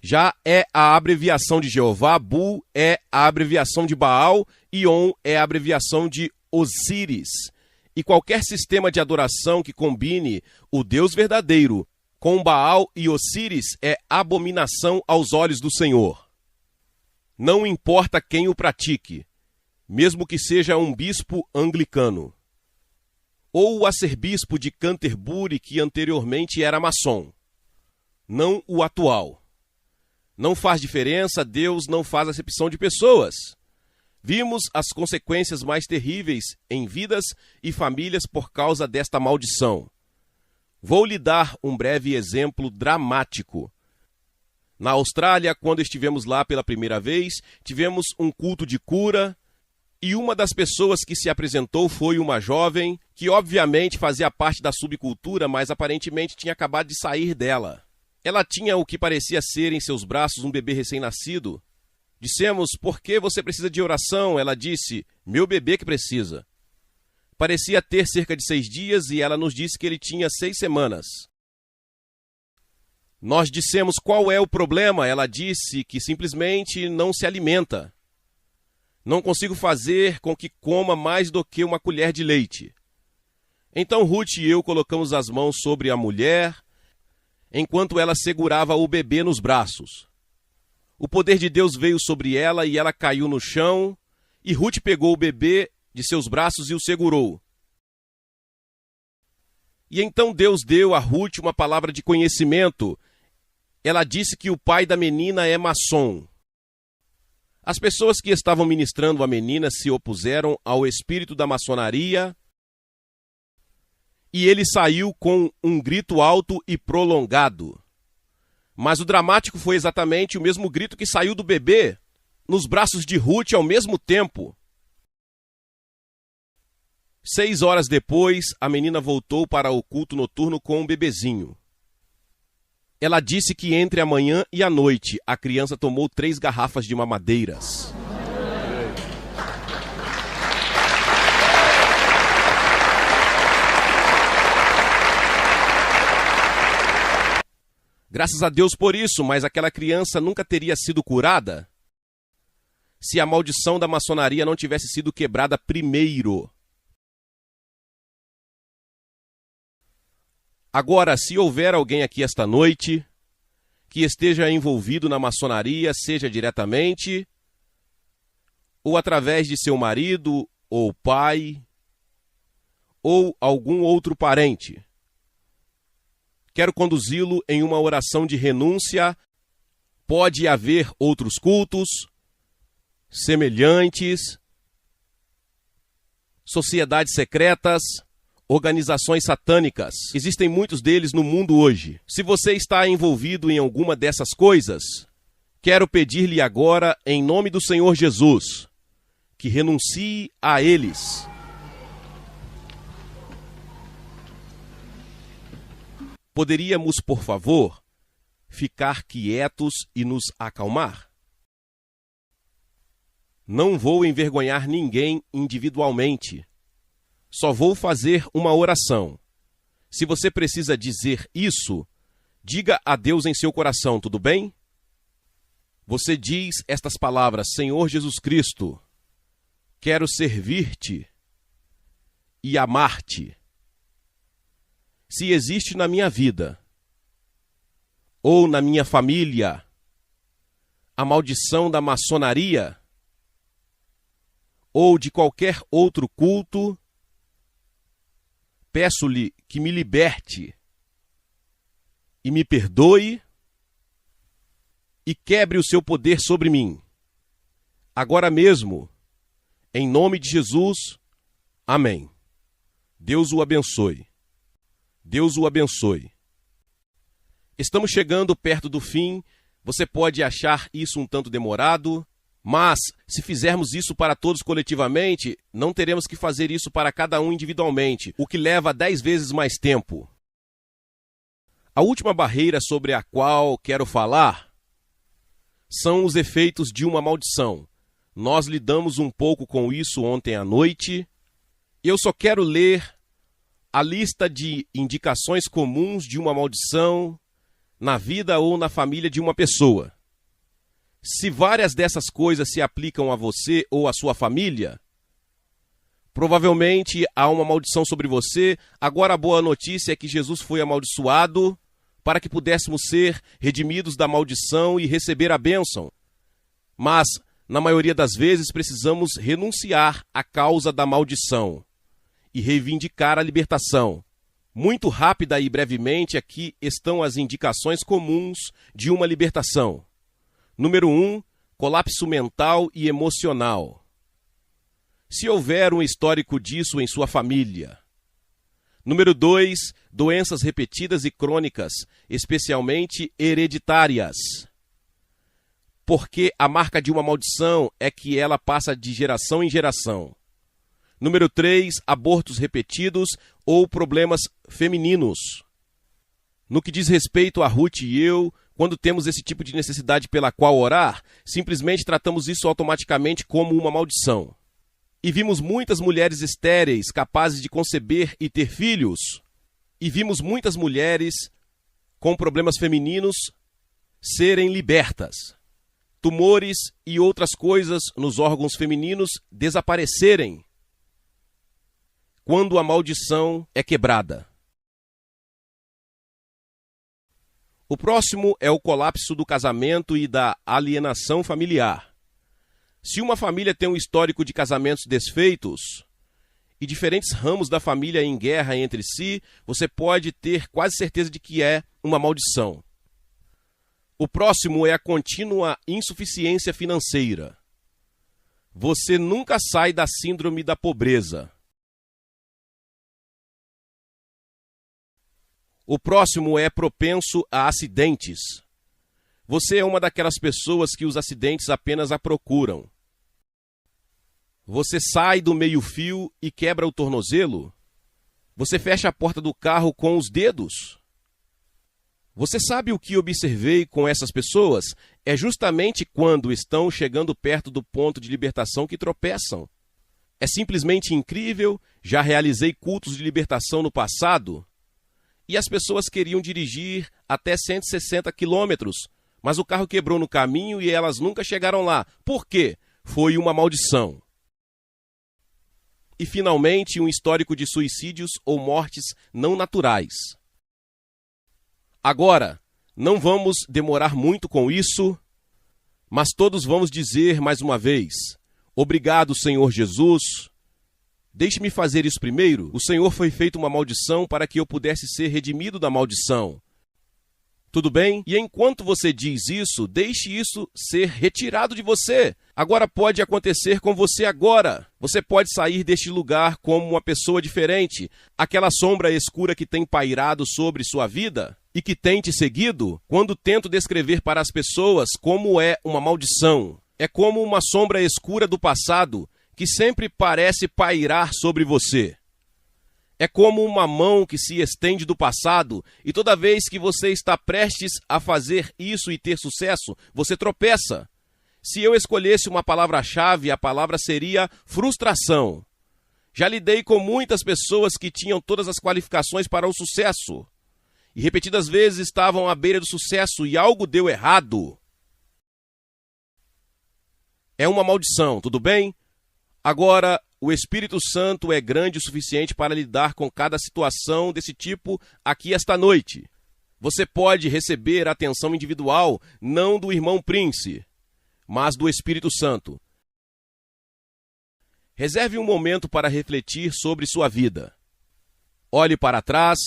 Já é a abreviação de Jeová, Bu é a abreviação de Baal e On é a abreviação de Osíris. E qualquer sistema de adoração que combine o Deus verdadeiro com Baal e Osíris é abominação aos olhos do Senhor. Não importa quem o pratique, mesmo que seja um bispo anglicano, ou o arcebispo de Canterbury, que anteriormente era maçom, não o atual. Não faz diferença, Deus não faz acepção de pessoas. Vimos as consequências mais terríveis em vidas e famílias por causa desta maldição. Vou lhe dar um breve exemplo dramático. Na Austrália, quando estivemos lá pela primeira vez, tivemos um culto de cura e uma das pessoas que se apresentou foi uma jovem que obviamente fazia parte da subcultura, mas aparentemente tinha acabado de sair dela. Ela tinha o que parecia ser em seus braços um bebê recém-nascido. Dissemos, por que você precisa de oração? Ela disse, meu bebê que precisa. Parecia ter cerca de 6 dias e ela nos disse que ele tinha 6 semanas. Nós dissemos, qual é o problema? Ela disse que simplesmente não se alimenta. Não consigo fazer com que coma mais do que uma colher de leite. Então Ruth e eu colocamos as mãos sobre a mulher, enquanto ela segurava o bebê nos braços. O poder de Deus veio sobre ela e ela caiu no chão, e Ruth pegou o bebê de seus braços e o segurou. E então Deus deu a Ruth uma palavra de conhecimento. Ela disse que o pai da menina é maçom. As pessoas que estavam ministrando a menina se opuseram ao espírito da maçonaria, e ele saiu com um grito alto e prolongado. Mas o dramático foi exatamente o mesmo grito que saiu do bebê nos braços de Ruth ao mesmo tempo. 6 horas depois, a menina voltou para o culto noturno com um bebezinho. Ela disse que entre a manhã e a noite, a criança tomou 3 garrafas de mamadeiras. Graças a Deus por isso, mas aquela criança nunca teria sido curada se a maldição da maçonaria não tivesse sido quebrada primeiro. Agora, se houver alguém aqui esta noite que esteja envolvido na maçonaria, seja diretamente ou através de seu marido ou pai ou algum outro parente, quero conduzi-lo em uma oração de renúncia. Pode haver outros cultos semelhantes, sociedades secretas, organizações satânicas. Existem muitos deles no mundo hoje. Se você está envolvido em alguma dessas coisas, quero pedir-lhe agora, em nome do Senhor Jesus, que renuncie a eles. Poderíamos, por favor, ficar quietos e nos acalmar? Não vou envergonhar ninguém individualmente. Só vou fazer uma oração. Se você precisa dizer isso, diga a Deus em seu coração, tudo bem? Você diz estas palavras: Senhor Jesus Cristo, quero servir-te e amar-te. Se existe na minha vida ou na minha família a maldição da maçonaria ou de qualquer outro culto, peço-lhe que me liberte e me perdoe e quebre o seu poder sobre mim. Agora mesmo, em nome de Jesus, amém. Deus o abençoe. Deus o abençoe. Estamos chegando perto do fim. Você pode achar isso um tanto demorado, mas se fizermos isso para todos coletivamente, não teremos que fazer isso para cada um individualmente, o que leva 10 vezes mais tempo. A última barreira sobre a qual quero falar são os efeitos de uma maldição. Nós lidamos um pouco com isso ontem à noite. Eu só quero ler a lista de indicações comuns de uma maldição na vida ou na família de uma pessoa. Se várias dessas coisas se aplicam a você ou à sua família, provavelmente há uma maldição sobre você. Agora a boa notícia é que Jesus foi amaldiçoado para que pudéssemos ser redimidos da maldição e receber a bênção. Mas, na maioria das vezes, precisamos renunciar à causa da maldição e reivindicar a libertação. Muito rápida e brevemente, aqui estão as indicações comuns de uma libertação. Número 1, colapso mental e emocional. Se houver um histórico disso em sua família. Número 2, doenças repetidas e crônicas, especialmente hereditárias. Porque a marca de uma maldição é que ela passa de geração em geração. Número 3, abortos repetidos ou problemas femininos. No que diz respeito a Ruth e eu, quando temos esse tipo de necessidade pela qual orar, simplesmente tratamos isso automaticamente como uma maldição. E vimos muitas mulheres estéreis capazes de conceber e ter filhos. E vimos muitas mulheres com problemas femininos serem libertas. Tumores e outras coisas nos órgãos femininos desaparecerem quando a maldição é quebrada. O próximo é o colapso do casamento e da alienação familiar. Se uma família tem um histórico de casamentos desfeitos e diferentes ramos da família em guerra entre si, você pode ter quase certeza de que é uma maldição. O próximo é a contínua insuficiência financeira. Você nunca sai da síndrome da pobreza. O próximo é propenso a acidentes. Você é uma daquelas pessoas que os acidentes apenas a procuram. Você sai do meio-fio e quebra o tornozelo? Você fecha a porta do carro com os dedos? Você sabe o que observei com essas pessoas? É justamente quando estão chegando perto do ponto de libertação que tropeçam. É simplesmente incrível. Já realizei cultos de libertação no passado e as pessoas queriam dirigir até 160 quilômetros, mas o carro quebrou no caminho e elas nunca chegaram lá. Por quê? Foi uma maldição. E, finalmente, um histórico de suicídios ou mortes não naturais. Agora, não vamos demorar muito com isso, mas todos vamos dizer mais uma vez: obrigado, Senhor Jesus. Deixe-me fazer isso primeiro. O Senhor foi feito uma maldição para que eu pudesse ser redimido da maldição. Tudo bem? E enquanto você diz isso, deixe isso ser retirado de você. Agora pode acontecer com você agora. Você pode sair deste lugar como uma pessoa diferente. Aquela sombra escura que tem pairado sobre sua vida e que tem te seguido, quando tento descrever para as pessoas como é uma maldição. É como uma sombra escura do passado que sempre parece pairar sobre você. É como uma mão que se estende do passado e toda vez que você está prestes a fazer isso e ter sucesso, você tropeça. Se eu escolhesse uma palavra-chave, a palavra seria frustração. Já lidei com muitas pessoas que tinham todas as qualificações para o sucesso e repetidas vezes estavam à beira do sucesso e algo deu errado. É uma maldição, tudo bem? Agora, o Espírito Santo é grande o suficiente para lidar com cada situação desse tipo aqui esta noite. Você pode receber atenção individual, não do irmão Prince, mas do Espírito Santo. Reserve um momento para refletir sobre sua vida. Olhe para trás,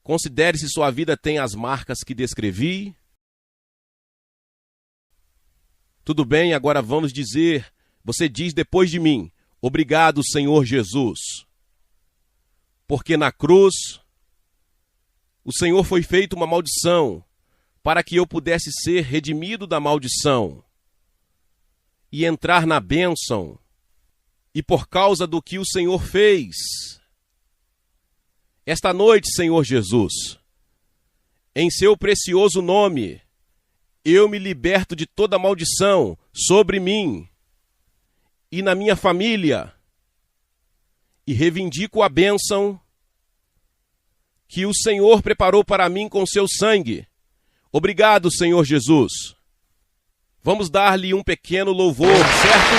considere se sua vida tem as marcas que descrevi. Tudo bem, agora vamos dizer, você diz depois de mim: obrigado, Senhor Jesus, porque na cruz o Senhor foi feito uma maldição para que eu pudesse ser redimido da maldição e entrar na bênção. E por causa do que o Senhor fez, esta noite, Senhor Jesus, em seu precioso nome, eu me liberto de toda maldição sobre mim. e na minha família, e reivindico a bênção que o Senhor preparou para mim com seu sangue. Obrigado, Senhor Jesus. Vamos dar-lhe um pequeno louvor, certo?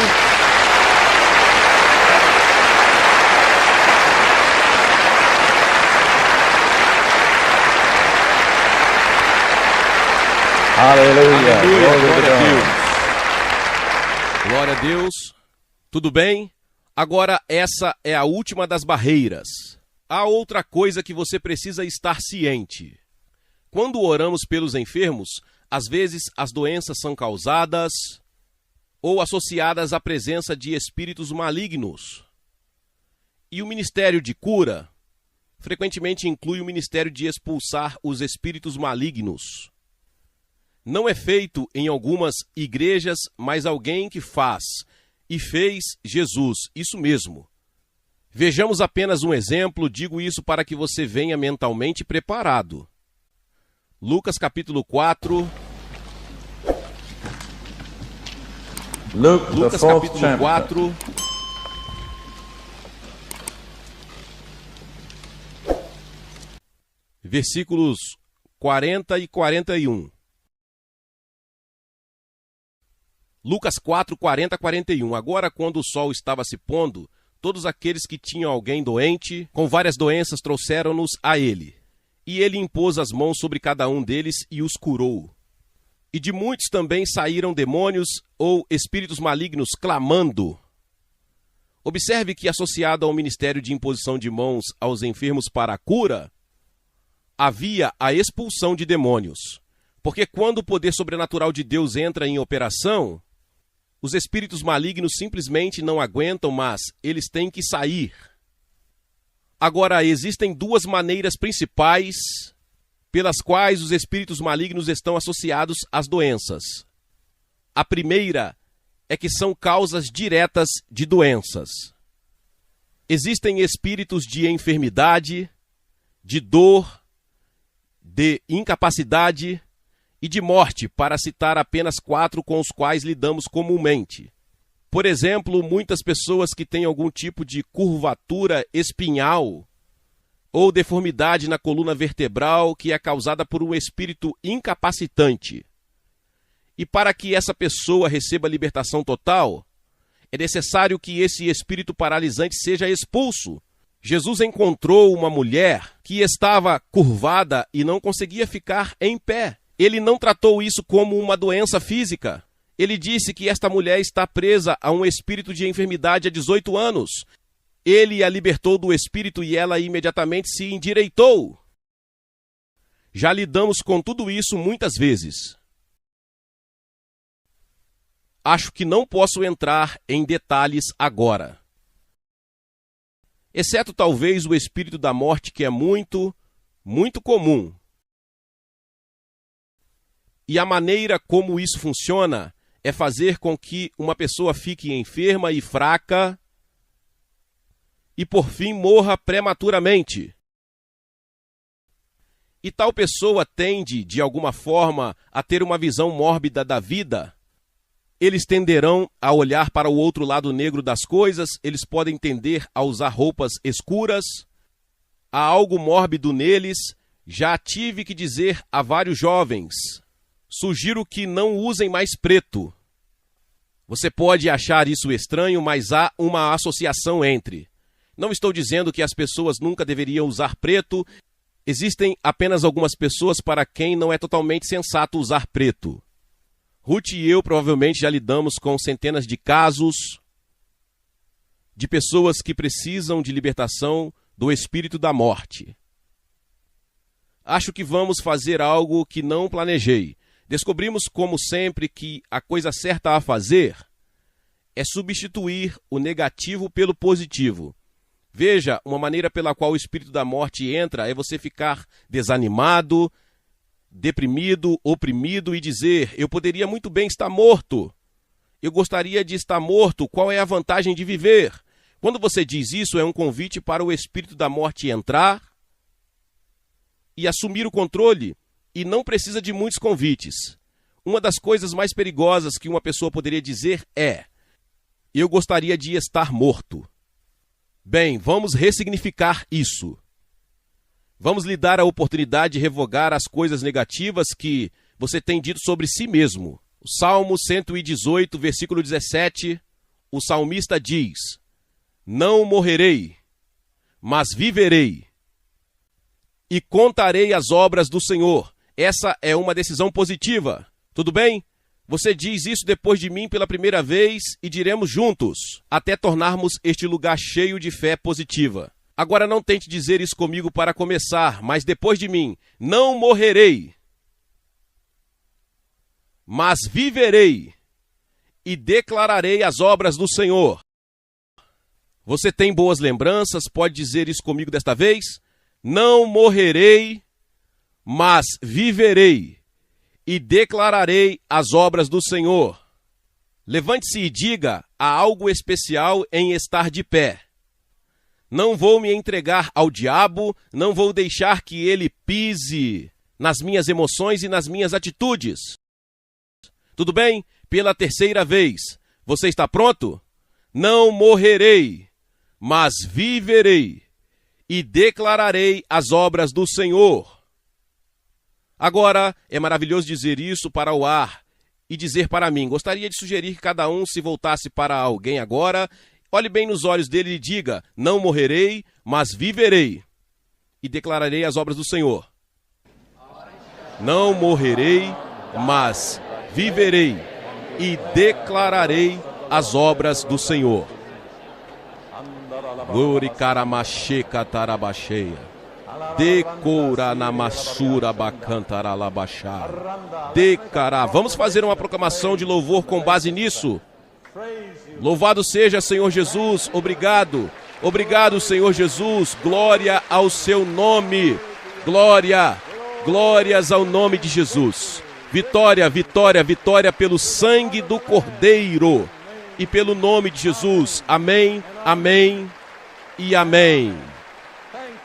Aleluia. Glória a Deus. Glória a Deus. Tudo bem? Agora essa é a última das barreiras. Há outra coisa que você precisa estar ciente. Quando oramos pelos enfermos, às vezes as doenças são causadas ou associadas à presença de espíritos malignos. E o ministério de cura frequentemente inclui o ministério de expulsar os espíritos malignos. Não é feito em algumas igrejas, mas alguém que faz e fez Jesus, isso mesmo. Vejamos apenas um exemplo, digo isso para que você venha mentalmente preparado. Lucas capítulo 4. Lucas capítulo 4. Versículos 40 e 41. Lucas 4, 40 a 41. Agora, quando o sol estava se pondo, todos aqueles que tinham alguém doente, com várias doenças, trouxeram-nos a ele. E ele impôs as mãos sobre cada um deles e os curou. E de muitos também saíram demônios ou espíritos malignos clamando. Observe que, associado ao ministério de imposição de mãos aos enfermos para a cura, havia a expulsão de demônios. Porque quando o poder sobrenatural de Deus entra em operação, os espíritos malignos simplesmente não aguentam, mas eles têm que sair. Agora, existem duas maneiras principais pelas quais os espíritos malignos estão associados às doenças. A primeira é que são causas diretas de doenças. Existem espíritos de enfermidade, de dor, de incapacidade e de morte, para citar apenas 4 com os quais lidamos comumente. Por exemplo, muitas pessoas que têm algum tipo de curvatura espinhal ou deformidade na coluna vertebral que é causada por um espírito incapacitante. E para que essa pessoa receba libertação total, é necessário que esse espírito paralisante seja expulso. Jesus encontrou uma mulher que estava curvada e não conseguia ficar em pé. Ele não tratou isso como uma doença física. Ele disse que esta mulher está presa a um espírito de enfermidade há 18 anos. Ele a libertou do espírito e ela imediatamente se endireitou. Já lidamos com tudo isso muitas vezes. Acho que não posso entrar em detalhes agora. Exceto talvez o espírito da morte, que é muito comum. E a maneira como isso funciona é fazer com que uma pessoa fique enferma e fraca e, por fim, morra prematuramente. E tal pessoa tende, de alguma forma, a ter uma visão mórbida da vida. Eles tenderão a olhar para o outro lado negro das coisas, eles podem tender a usar roupas escuras. Há algo mórbido neles. Já tive que dizer a vários jovens: sugiro que não usem mais preto. Você pode achar isso estranho, mas há uma associação entre. Não estou dizendo que as pessoas nunca deveriam usar preto. Existem apenas algumas pessoas para quem não é totalmente sensato usar preto. Ruth e eu provavelmente já lidamos com centenas de casos de pessoas que precisam de libertação do espírito da morte. Acho que vamos fazer algo que não planejei. Descobrimos, como sempre, que a coisa certa a fazer é substituir o negativo pelo positivo. Veja, uma maneira pela qual o espírito da morte entra é você ficar desanimado, deprimido, oprimido e dizer: eu poderia muito bem estar morto. Eu gostaria de estar morto. Qual é a vantagem de viver? Quando você diz isso, é um convite para o espírito da morte entrar e assumir o controle. E não precisa de muitos convites. Uma das coisas mais perigosas que uma pessoa poderia dizer é: eu gostaria de estar morto. Bem, vamos ressignificar isso. Vamos lhe dar a oportunidade de revogar as coisas negativas que você tem dito sobre si mesmo. O Salmo 118, versículo 17, o salmista diz: não morrerei, mas viverei, e contarei as obras do Senhor. Essa é uma decisão positiva. Tudo bem? Você diz isso depois de mim pela primeira vez e diremos juntos, até tornarmos este lugar cheio de fé positiva. Agora não tente dizer isso comigo para começar, mas depois de mim: não morrerei, mas viverei e declararei as obras do Senhor. Você tem boas lembranças? Pode dizer isso comigo desta vez? Não morrerei, mas viverei e declararei as obras do Senhor. Levante-se e diga: há algo especial em estar de pé. Não vou me entregar ao diabo, não vou deixar que ele pise nas minhas emoções e nas minhas atitudes. Tudo bem? Pela terceira vez. Você está pronto? Não morrerei, mas viverei e declararei as obras do Senhor. Agora, é maravilhoso dizer isso para o ar e dizer para mim. Gostaria de sugerir que cada um se voltasse para alguém agora, olhe bem nos olhos dele e diga: não morrerei, mas viverei e declararei as obras do Senhor. Não morrerei, mas viverei e declararei as obras do Senhor. Glori caramacheca tarabacheia. Decora namassura bacantaralabachá. Decará. Vamos fazer uma proclamação de louvor com base nisso. Louvado seja, Senhor Jesus. Obrigado. Obrigado, Senhor Jesus. Glória ao seu nome. Glória. Glórias ao nome de Jesus. Vitória, vitória, vitória pelo sangue do Cordeiro e pelo nome de Jesus. Amém, amém e amém.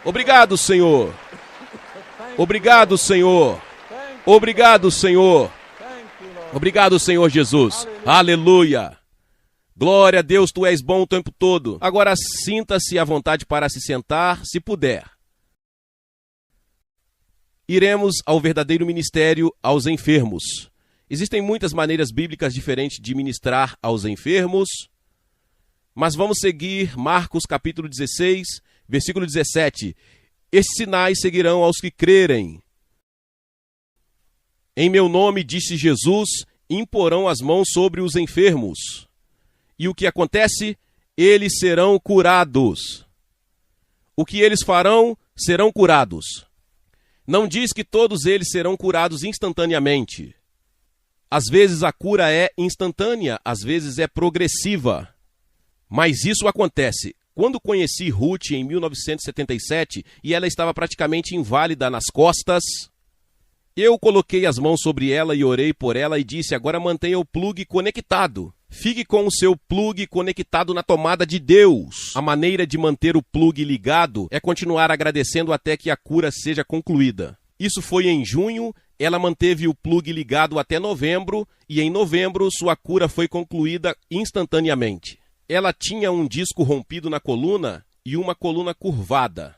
Obrigado, Senhor. Obrigado, Senhor. Obrigado, Senhor. Obrigado, Senhor Jesus. Aleluia. Glória a Deus, tu és bom o tempo todo. Agora sinta-se à vontade para se sentar, se puder. Iremos ao verdadeiro ministério aos enfermos. Existem muitas maneiras bíblicas diferentes de ministrar aos enfermos, mas vamos seguir Marcos capítulo 16, versículo 17. Estes sinais seguirão aos que crerem. Em meu nome, disse Jesus, imporão as mãos sobre os enfermos. E o que acontece? Eles serão curados. O que eles farão? Serão curados. Não diz que todos eles serão curados instantaneamente. Às vezes a cura é instantânea, às vezes é progressiva. Mas isso acontece. Quando conheci Ruth em 1977 e ela estava praticamente inválida nas costas, eu coloquei as mãos sobre ela e orei por ela e disse: agora mantenha o plugue conectado. Fique com o seu plugue conectado na tomada de Deus. A maneira de manter o plugue ligado é continuar agradecendo até que a cura seja concluída. Isso foi em junho, ela manteve o plugue ligado até novembro e em novembro sua cura foi concluída instantaneamente. Ela tinha um disco rompido na coluna e uma coluna curvada.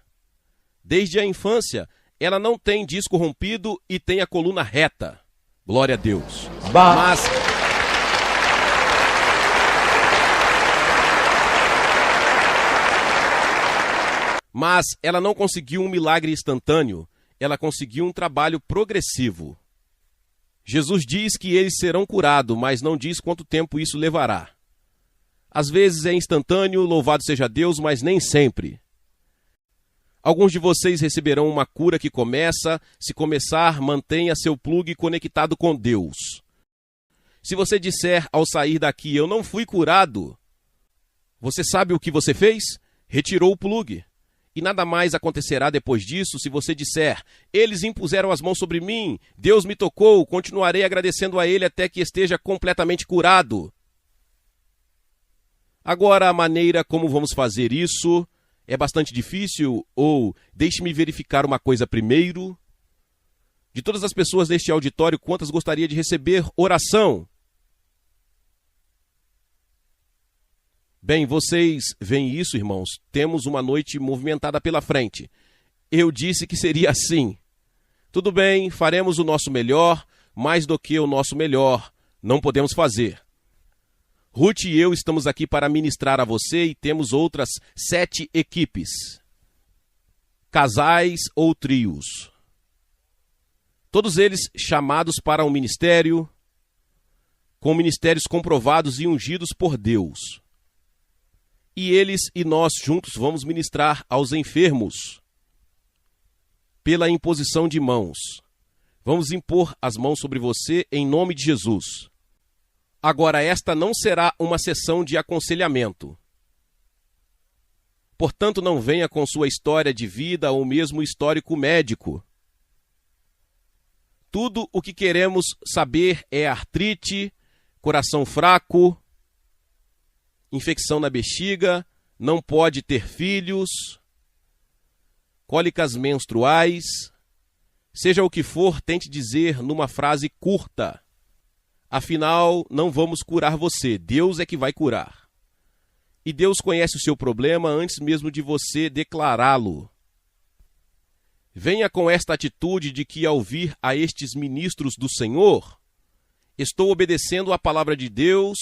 Desde a infância, ela não tem disco rompido e tem a coluna reta. Glória a Deus. Mas ela não conseguiu um milagre instantâneo, ela conseguiu um trabalho progressivo. Jesus diz que eles serão curados, mas não diz quanto tempo isso levará. Às vezes é instantâneo, louvado seja Deus, mas nem sempre. Alguns de vocês receberão uma cura que começa, se começar, mantenha seu plugue conectado com Deus. Se você disser ao sair daqui: eu não fui curado, você sabe o que você fez? Retirou o plugue. E nada mais acontecerá depois disso se você disser: eles impuseram as mãos sobre mim, Deus me tocou, continuarei agradecendo a Ele até que esteja completamente curado. Agora, a maneira como vamos fazer isso é bastante difícil, ou deixe-me verificar uma coisa primeiro. De todas as pessoas deste auditório, quantas gostaria de receber oração? Bem, vocês veem isso, irmãos? Temos uma noite movimentada pela frente. Eu disse que seria assim. Tudo bem, faremos o nosso melhor, mais do que o nosso melhor não podemos fazer. Ruth e eu estamos aqui para ministrar a você e temos outras 7 equipes, casais ou trios. Todos eles chamados para um ministério, com ministérios comprovados e ungidos por Deus. E eles e nós juntos vamos ministrar aos enfermos pela imposição de mãos. Vamos impor as mãos sobre você em nome de Jesus. Agora, esta não será uma sessão de aconselhamento. Portanto, não venha com sua história de vida ou mesmo histórico médico. Tudo o que queremos saber é artrite, coração fraco, infecção na bexiga, não pode ter filhos, cólicas menstruais. Seja o que for, tente dizer numa frase curta. Afinal, não vamos curar você, Deus é que vai curar. E Deus conhece o seu problema antes mesmo de você declará-lo. Venha com esta atitude de que, ao vir a estes ministros do Senhor, estou obedecendo a palavra de Deus,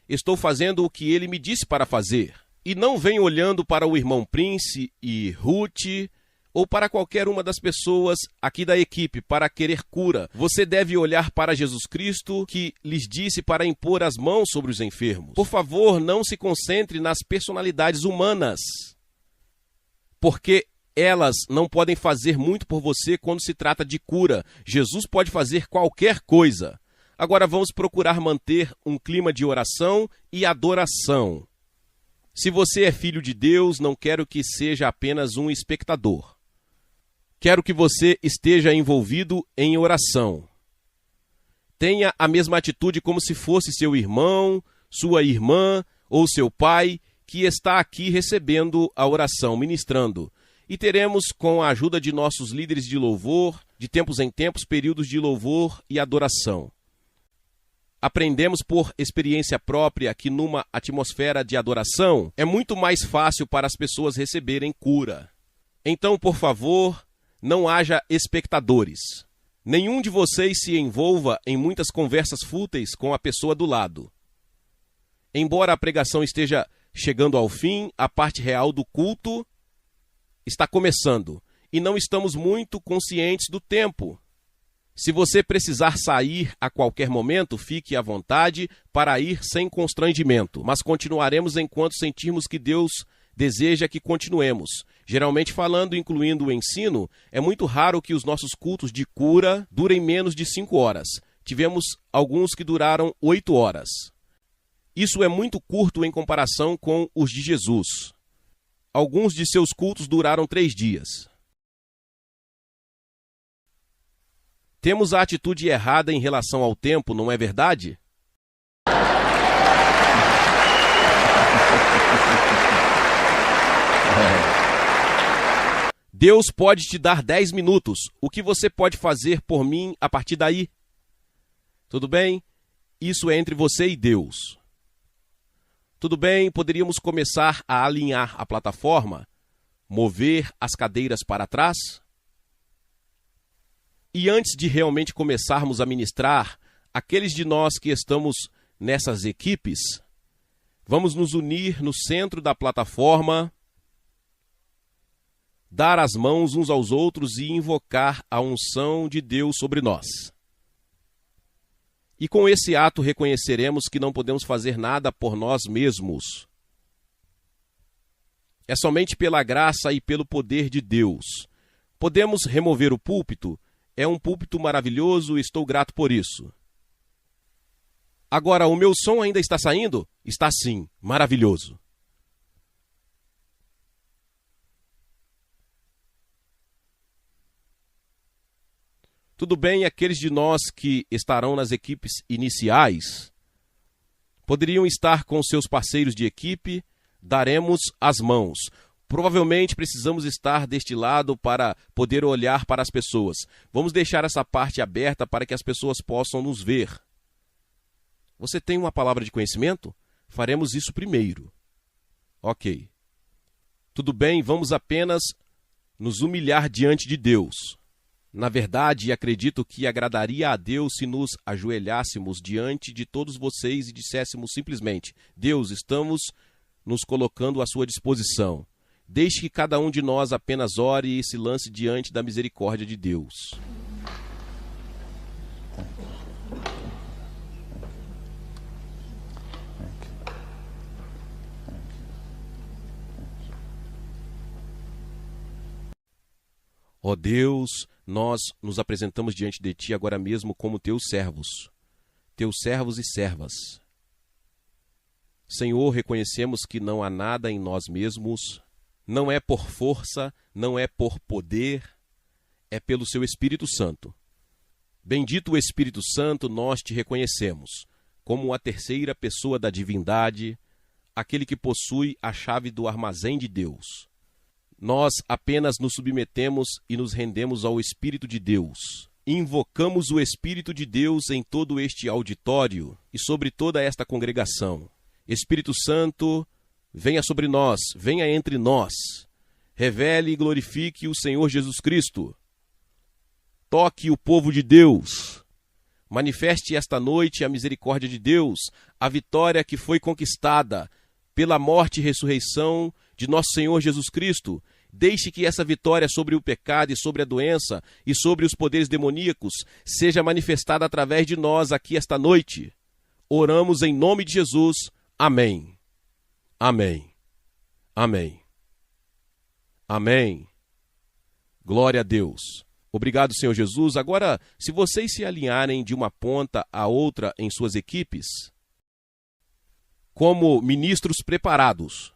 estou fazendo o que ele me disse para fazer. E não venha olhando para o irmão Prince e Ruth, ou para qualquer uma das pessoas aqui da equipe para querer cura. Você deve olhar para Jesus Cristo, que lhes disse para impor as mãos sobre os enfermos. Por favor, não se concentre nas personalidades humanas, porque elas não podem fazer muito por você quando se trata de cura. Jesus pode fazer qualquer coisa. Agora vamos procurar manter um clima de oração e adoração. Se você é filho de Deus, não quero que seja apenas um espectador. Quero que você esteja envolvido em oração. Tenha a mesma atitude como se fosse seu irmão, sua irmã ou seu pai que está aqui recebendo a oração, ministrando. E teremos, com a ajuda de nossos líderes de louvor, de tempos em tempos, períodos de louvor e adoração. Aprendemos por experiência própria que numa atmosfera de adoração é muito mais fácil para as pessoas receberem cura. Então, por favor, não haja espectadores. Nenhum de vocês se envolva em muitas conversas fúteis com a pessoa do lado. Embora a pregação esteja chegando ao fim, a parte real do culto está começando e não estamos muito conscientes do tempo. Se você precisar sair a qualquer momento, fique à vontade para ir sem constrangimento, mas continuaremos enquanto sentirmos que Deus deseja que continuemos. Geralmente falando, incluindo o ensino, é muito raro que os nossos cultos de cura durem menos de 5 horas. Tivemos alguns que duraram 8 horas. Isso é muito curto em comparação com os de Jesus. Alguns de seus cultos duraram 3 dias. Temos a atitude errada em relação ao tempo, não é verdade? Deus pode te dar 10 minutos. O que você pode fazer por mim a partir daí? Tudo bem? Isso é entre você e Deus. Tudo bem, poderíamos começar a alinhar a plataforma, mover as cadeiras para trás? E antes de realmente começarmos a ministrar, aqueles de nós que estamos nessas equipes, vamos nos unir no centro da plataforma, dar as mãos uns aos outros e invocar a unção de Deus sobre nós. E com esse ato reconheceremos que não podemos fazer nada por nós mesmos. É somente pela graça e pelo poder de Deus. Podemos remover o púlpito? É um púlpito maravilhoso, estou grato por isso. Agora, o meu som ainda está saindo? Está sim, maravilhoso. Tudo bem, aqueles de nós que estarão nas equipes iniciais poderiam estar com seus parceiros de equipe, daremos as mãos. Provavelmente precisamos estar deste lado para poder olhar para as pessoas. Vamos deixar essa parte aberta para que as pessoas possam nos ver. Você tem uma palavra de conhecimento? Faremos isso primeiro. Ok. Tudo bem, vamos apenas nos humilhar diante de Deus. Na verdade, acredito que agradaria a Deus se nos ajoelhássemos diante de todos vocês e disséssemos simplesmente: Deus, estamos nos colocando à sua disposição. Deixe que cada um de nós apenas ore e se lance diante da misericórdia de Deus. Ó Deus, nós nos apresentamos diante de Ti agora mesmo como Teus servos e servas. Senhor, reconhecemos que não há nada em nós mesmos, não é por força, não é por poder, é pelo Seu Espírito Santo. Bendito o Espírito Santo, nós Te reconhecemos como a terceira pessoa da divindade, aquele que possui a chave do armazém de Deus. Nós apenas nos submetemos e nos rendemos ao Espírito de Deus. Invocamos o Espírito de Deus em todo este auditório e sobre toda esta congregação. Espírito Santo, venha sobre nós, venha entre nós. Revele e glorifique o Senhor Jesus Cristo. Toque o povo de Deus. Manifeste esta noite a misericórdia de Deus, a vitória que foi conquistada pela morte e ressurreição de nosso Senhor Jesus Cristo. Deixe que essa vitória sobre o pecado e sobre a doença e sobre os poderes demoníacos seja manifestada através de nós aqui esta noite. Oramos em nome de Jesus. Amém. Amém. Amém. Amém. Glória a Deus. Obrigado, Senhor Jesus. Agora, se vocês se alinharem de uma ponta a outra em suas equipes, como ministros preparados,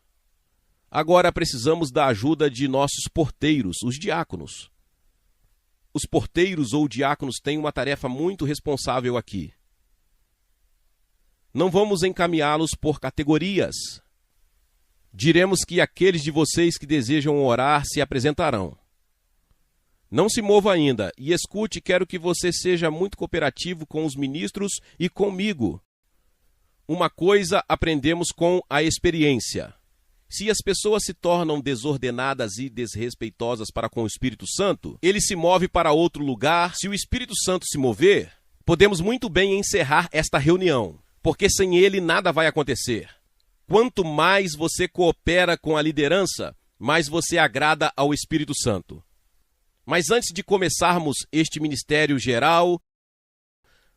agora precisamos da ajuda de nossos porteiros, os diáconos. Os porteiros ou diáconos têm uma tarefa muito responsável aqui. Não vamos encaminhá-los por categorias. Diremos que aqueles de vocês que desejam orar se apresentarão. Não se mova ainda e escute, quero que você seja muito cooperativo com os ministros e comigo. Uma coisa aprendemos com a experiência. Se as pessoas se tornam desordenadas e desrespeitosas para com o Espírito Santo, ele se move para outro lugar. Se o Espírito Santo se mover, podemos muito bem encerrar esta reunião, porque sem ele nada vai acontecer. Quanto mais você coopera com a liderança, mais você agrada ao Espírito Santo. Mas antes de começarmos este ministério geral,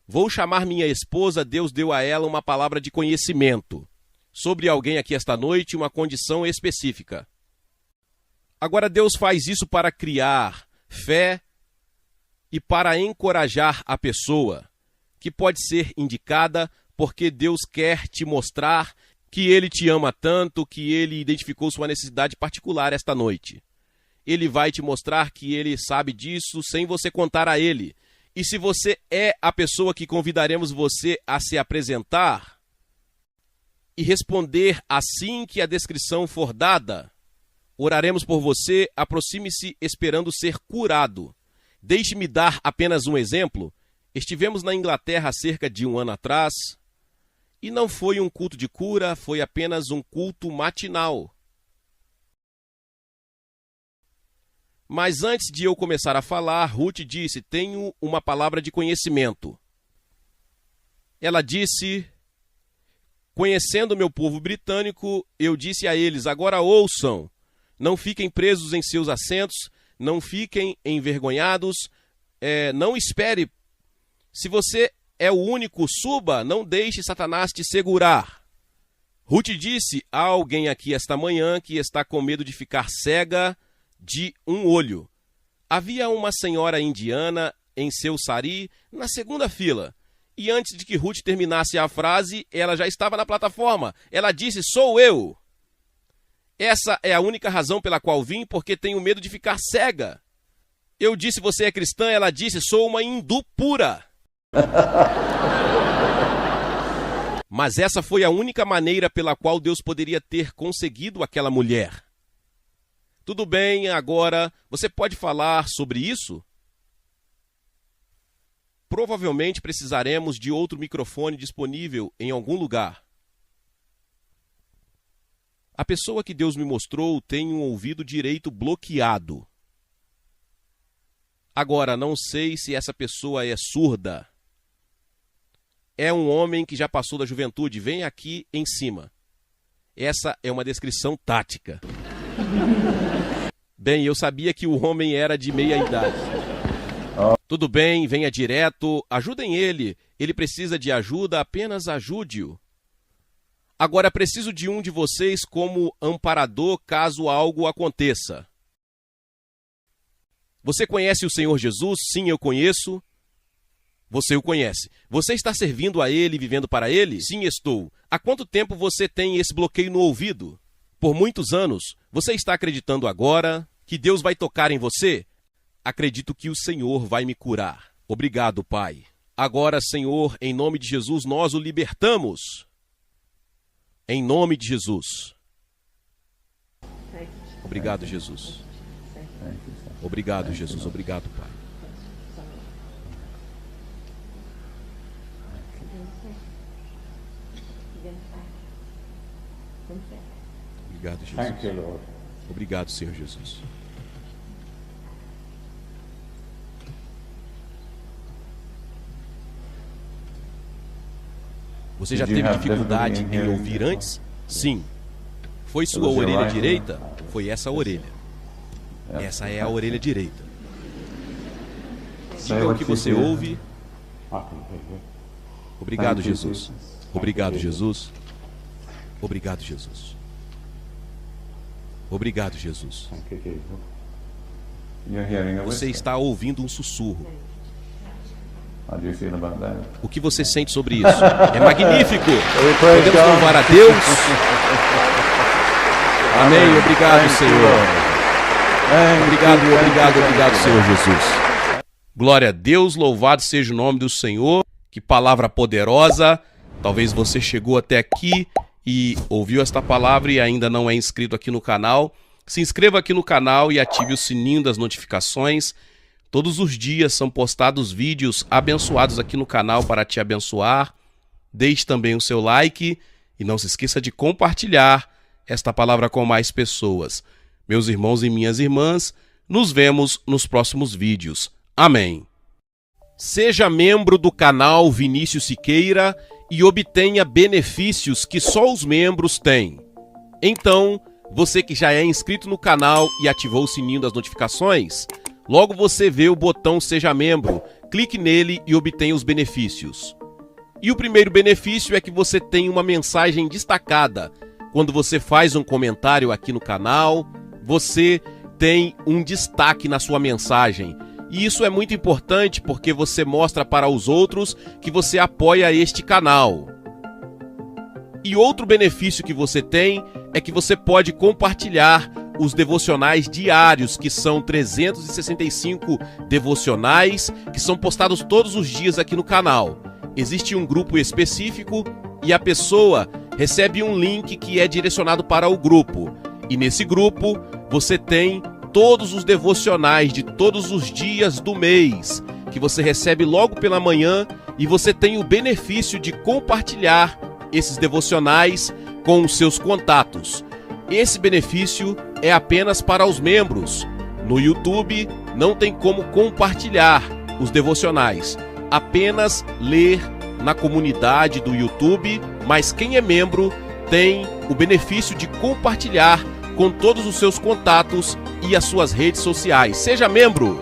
vou chamar minha esposa. Deus deu a ela uma palavra de conhecimento sobre alguém aqui esta noite, uma condição específica. Agora Deus faz isso para criar fé e para encorajar a pessoa, que pode ser indicada porque Deus quer te mostrar que Ele te ama tanto, que Ele identificou sua necessidade particular esta noite. Ele vai te mostrar que Ele sabe disso sem você contar a Ele. E se você é a pessoa que convidaremos você a se apresentar e responder assim que a descrição for dada, oraremos por você. Aproxime-se esperando ser curado. Deixe-me dar apenas um exemplo. Estivemos na Inglaterra há cerca de um ano atrás e não foi um culto de cura, foi apenas um culto matinal. Mas antes de eu começar a falar, Ruth disse: tenho uma palavra de conhecimento. Ela disse: conhecendo o meu povo britânico, eu disse a eles: agora ouçam, não fiquem presos em seus assentos, não fiquem envergonhados, não espere. Se você é o único, suba, não deixe Satanás te segurar. Ruth disse: há alguém aqui esta manhã que está com medo de ficar cega de um olho. Havia uma senhora indiana em seu sari na segunda fila. E antes de que Ruth terminasse a frase, ela já estava na plataforma. Ela disse: sou eu. Essa é a única razão pela qual vim, porque tenho medo de ficar cega. Eu disse: você é cristã? Ela disse: sou uma hindu pura. Mas essa foi a única maneira pela qual Deus poderia ter conseguido aquela mulher. Tudo bem, agora você pode falar sobre isso? Provavelmente precisaremos de outro microfone disponível em algum lugar. A pessoa que Deus me mostrou tem um ouvido direito bloqueado. Agora, não sei se essa pessoa é surda. É um homem que já passou da juventude. Vem aqui em cima. Essa é uma descrição tática. Bem, eu sabia que o homem era de meia idade. Tudo bem, venha direto. Ajudem ele. Ele precisa de ajuda, apenas ajude-o. Agora, preciso de um de vocês como amparador caso algo aconteça. Você conhece o Senhor Jesus? Sim, eu conheço. Você o conhece. Você está servindo a Ele e vivendo para Ele? Sim, estou. Há quanto tempo você tem esse bloqueio no ouvido? Por muitos anos. Você está acreditando agora que Deus vai tocar em você? Acredito que o Senhor vai me curar. Obrigado, Pai. Agora, Senhor, em nome de Jesus, nós o libertamos. Em nome de Jesus. Obrigado, Jesus. Obrigado, Jesus. Obrigado, Pai. Obrigado, Jesus. Obrigado, Senhor Jesus. Você já teve dificuldade em ouvir antes? Sim. Foi sua orelha direita? Foi essa orelha. Essa é a orelha direita. Diga o que você ouve. Obrigado, Jesus. Obrigado, Jesus. Obrigado, Jesus. Obrigado, Jesus. Você está ouvindo um sussurro. O que você sente sobre isso? É magnífico! Podemos louvar a Deus? Amém. Obrigado, Senhor. Obrigado, Senhor Jesus. Glória a Deus, louvado seja o nome do Senhor. Que palavra poderosa. Talvez você chegou até aqui e ouviu esta palavra e ainda não é inscrito aqui no canal. Se inscreva aqui no canal e ative o sininho das notificações. Todos os dias são postados vídeos abençoados aqui no canal para te abençoar. Deixe também o seu like e não se esqueça de compartilhar esta palavra com mais pessoas. Meus irmãos e minhas irmãs, nos vemos nos próximos vídeos. Amém. Seja membro do canal Vinícius Siqueira e obtenha benefícios que só os membros têm. Então, você que já é inscrito no canal e ativou o sininho das notificações, logo você vê o botão Seja Membro, clique nele e obtenha os benefícios. E o primeiro benefício é que você tem uma mensagem destacada. Quando você faz um comentário aqui no canal, você tem um destaque na sua mensagem. E isso é muito importante porque você mostra para os outros que você apoia este canal. E outro benefício que você tem é que você pode compartilhar os devocionais diários, que são 365 devocionais, que são postados todos os dias aqui no canal. Existe um grupo específico e a pessoa recebe um link que é direcionado para o grupo. E nesse grupo você tem todos os devocionais de todos os dias do mês, que você recebe logo pela manhã, e você tem o benefício de compartilhar esses devocionais com os seus contatos. Esse benefício é apenas para os membros. No YouTube não tem como compartilhar os devocionais, apenas ler na comunidade do YouTube, mas quem é membro tem o benefício de compartilhar com todos os seus contatos e as suas redes sociais. Seja membro!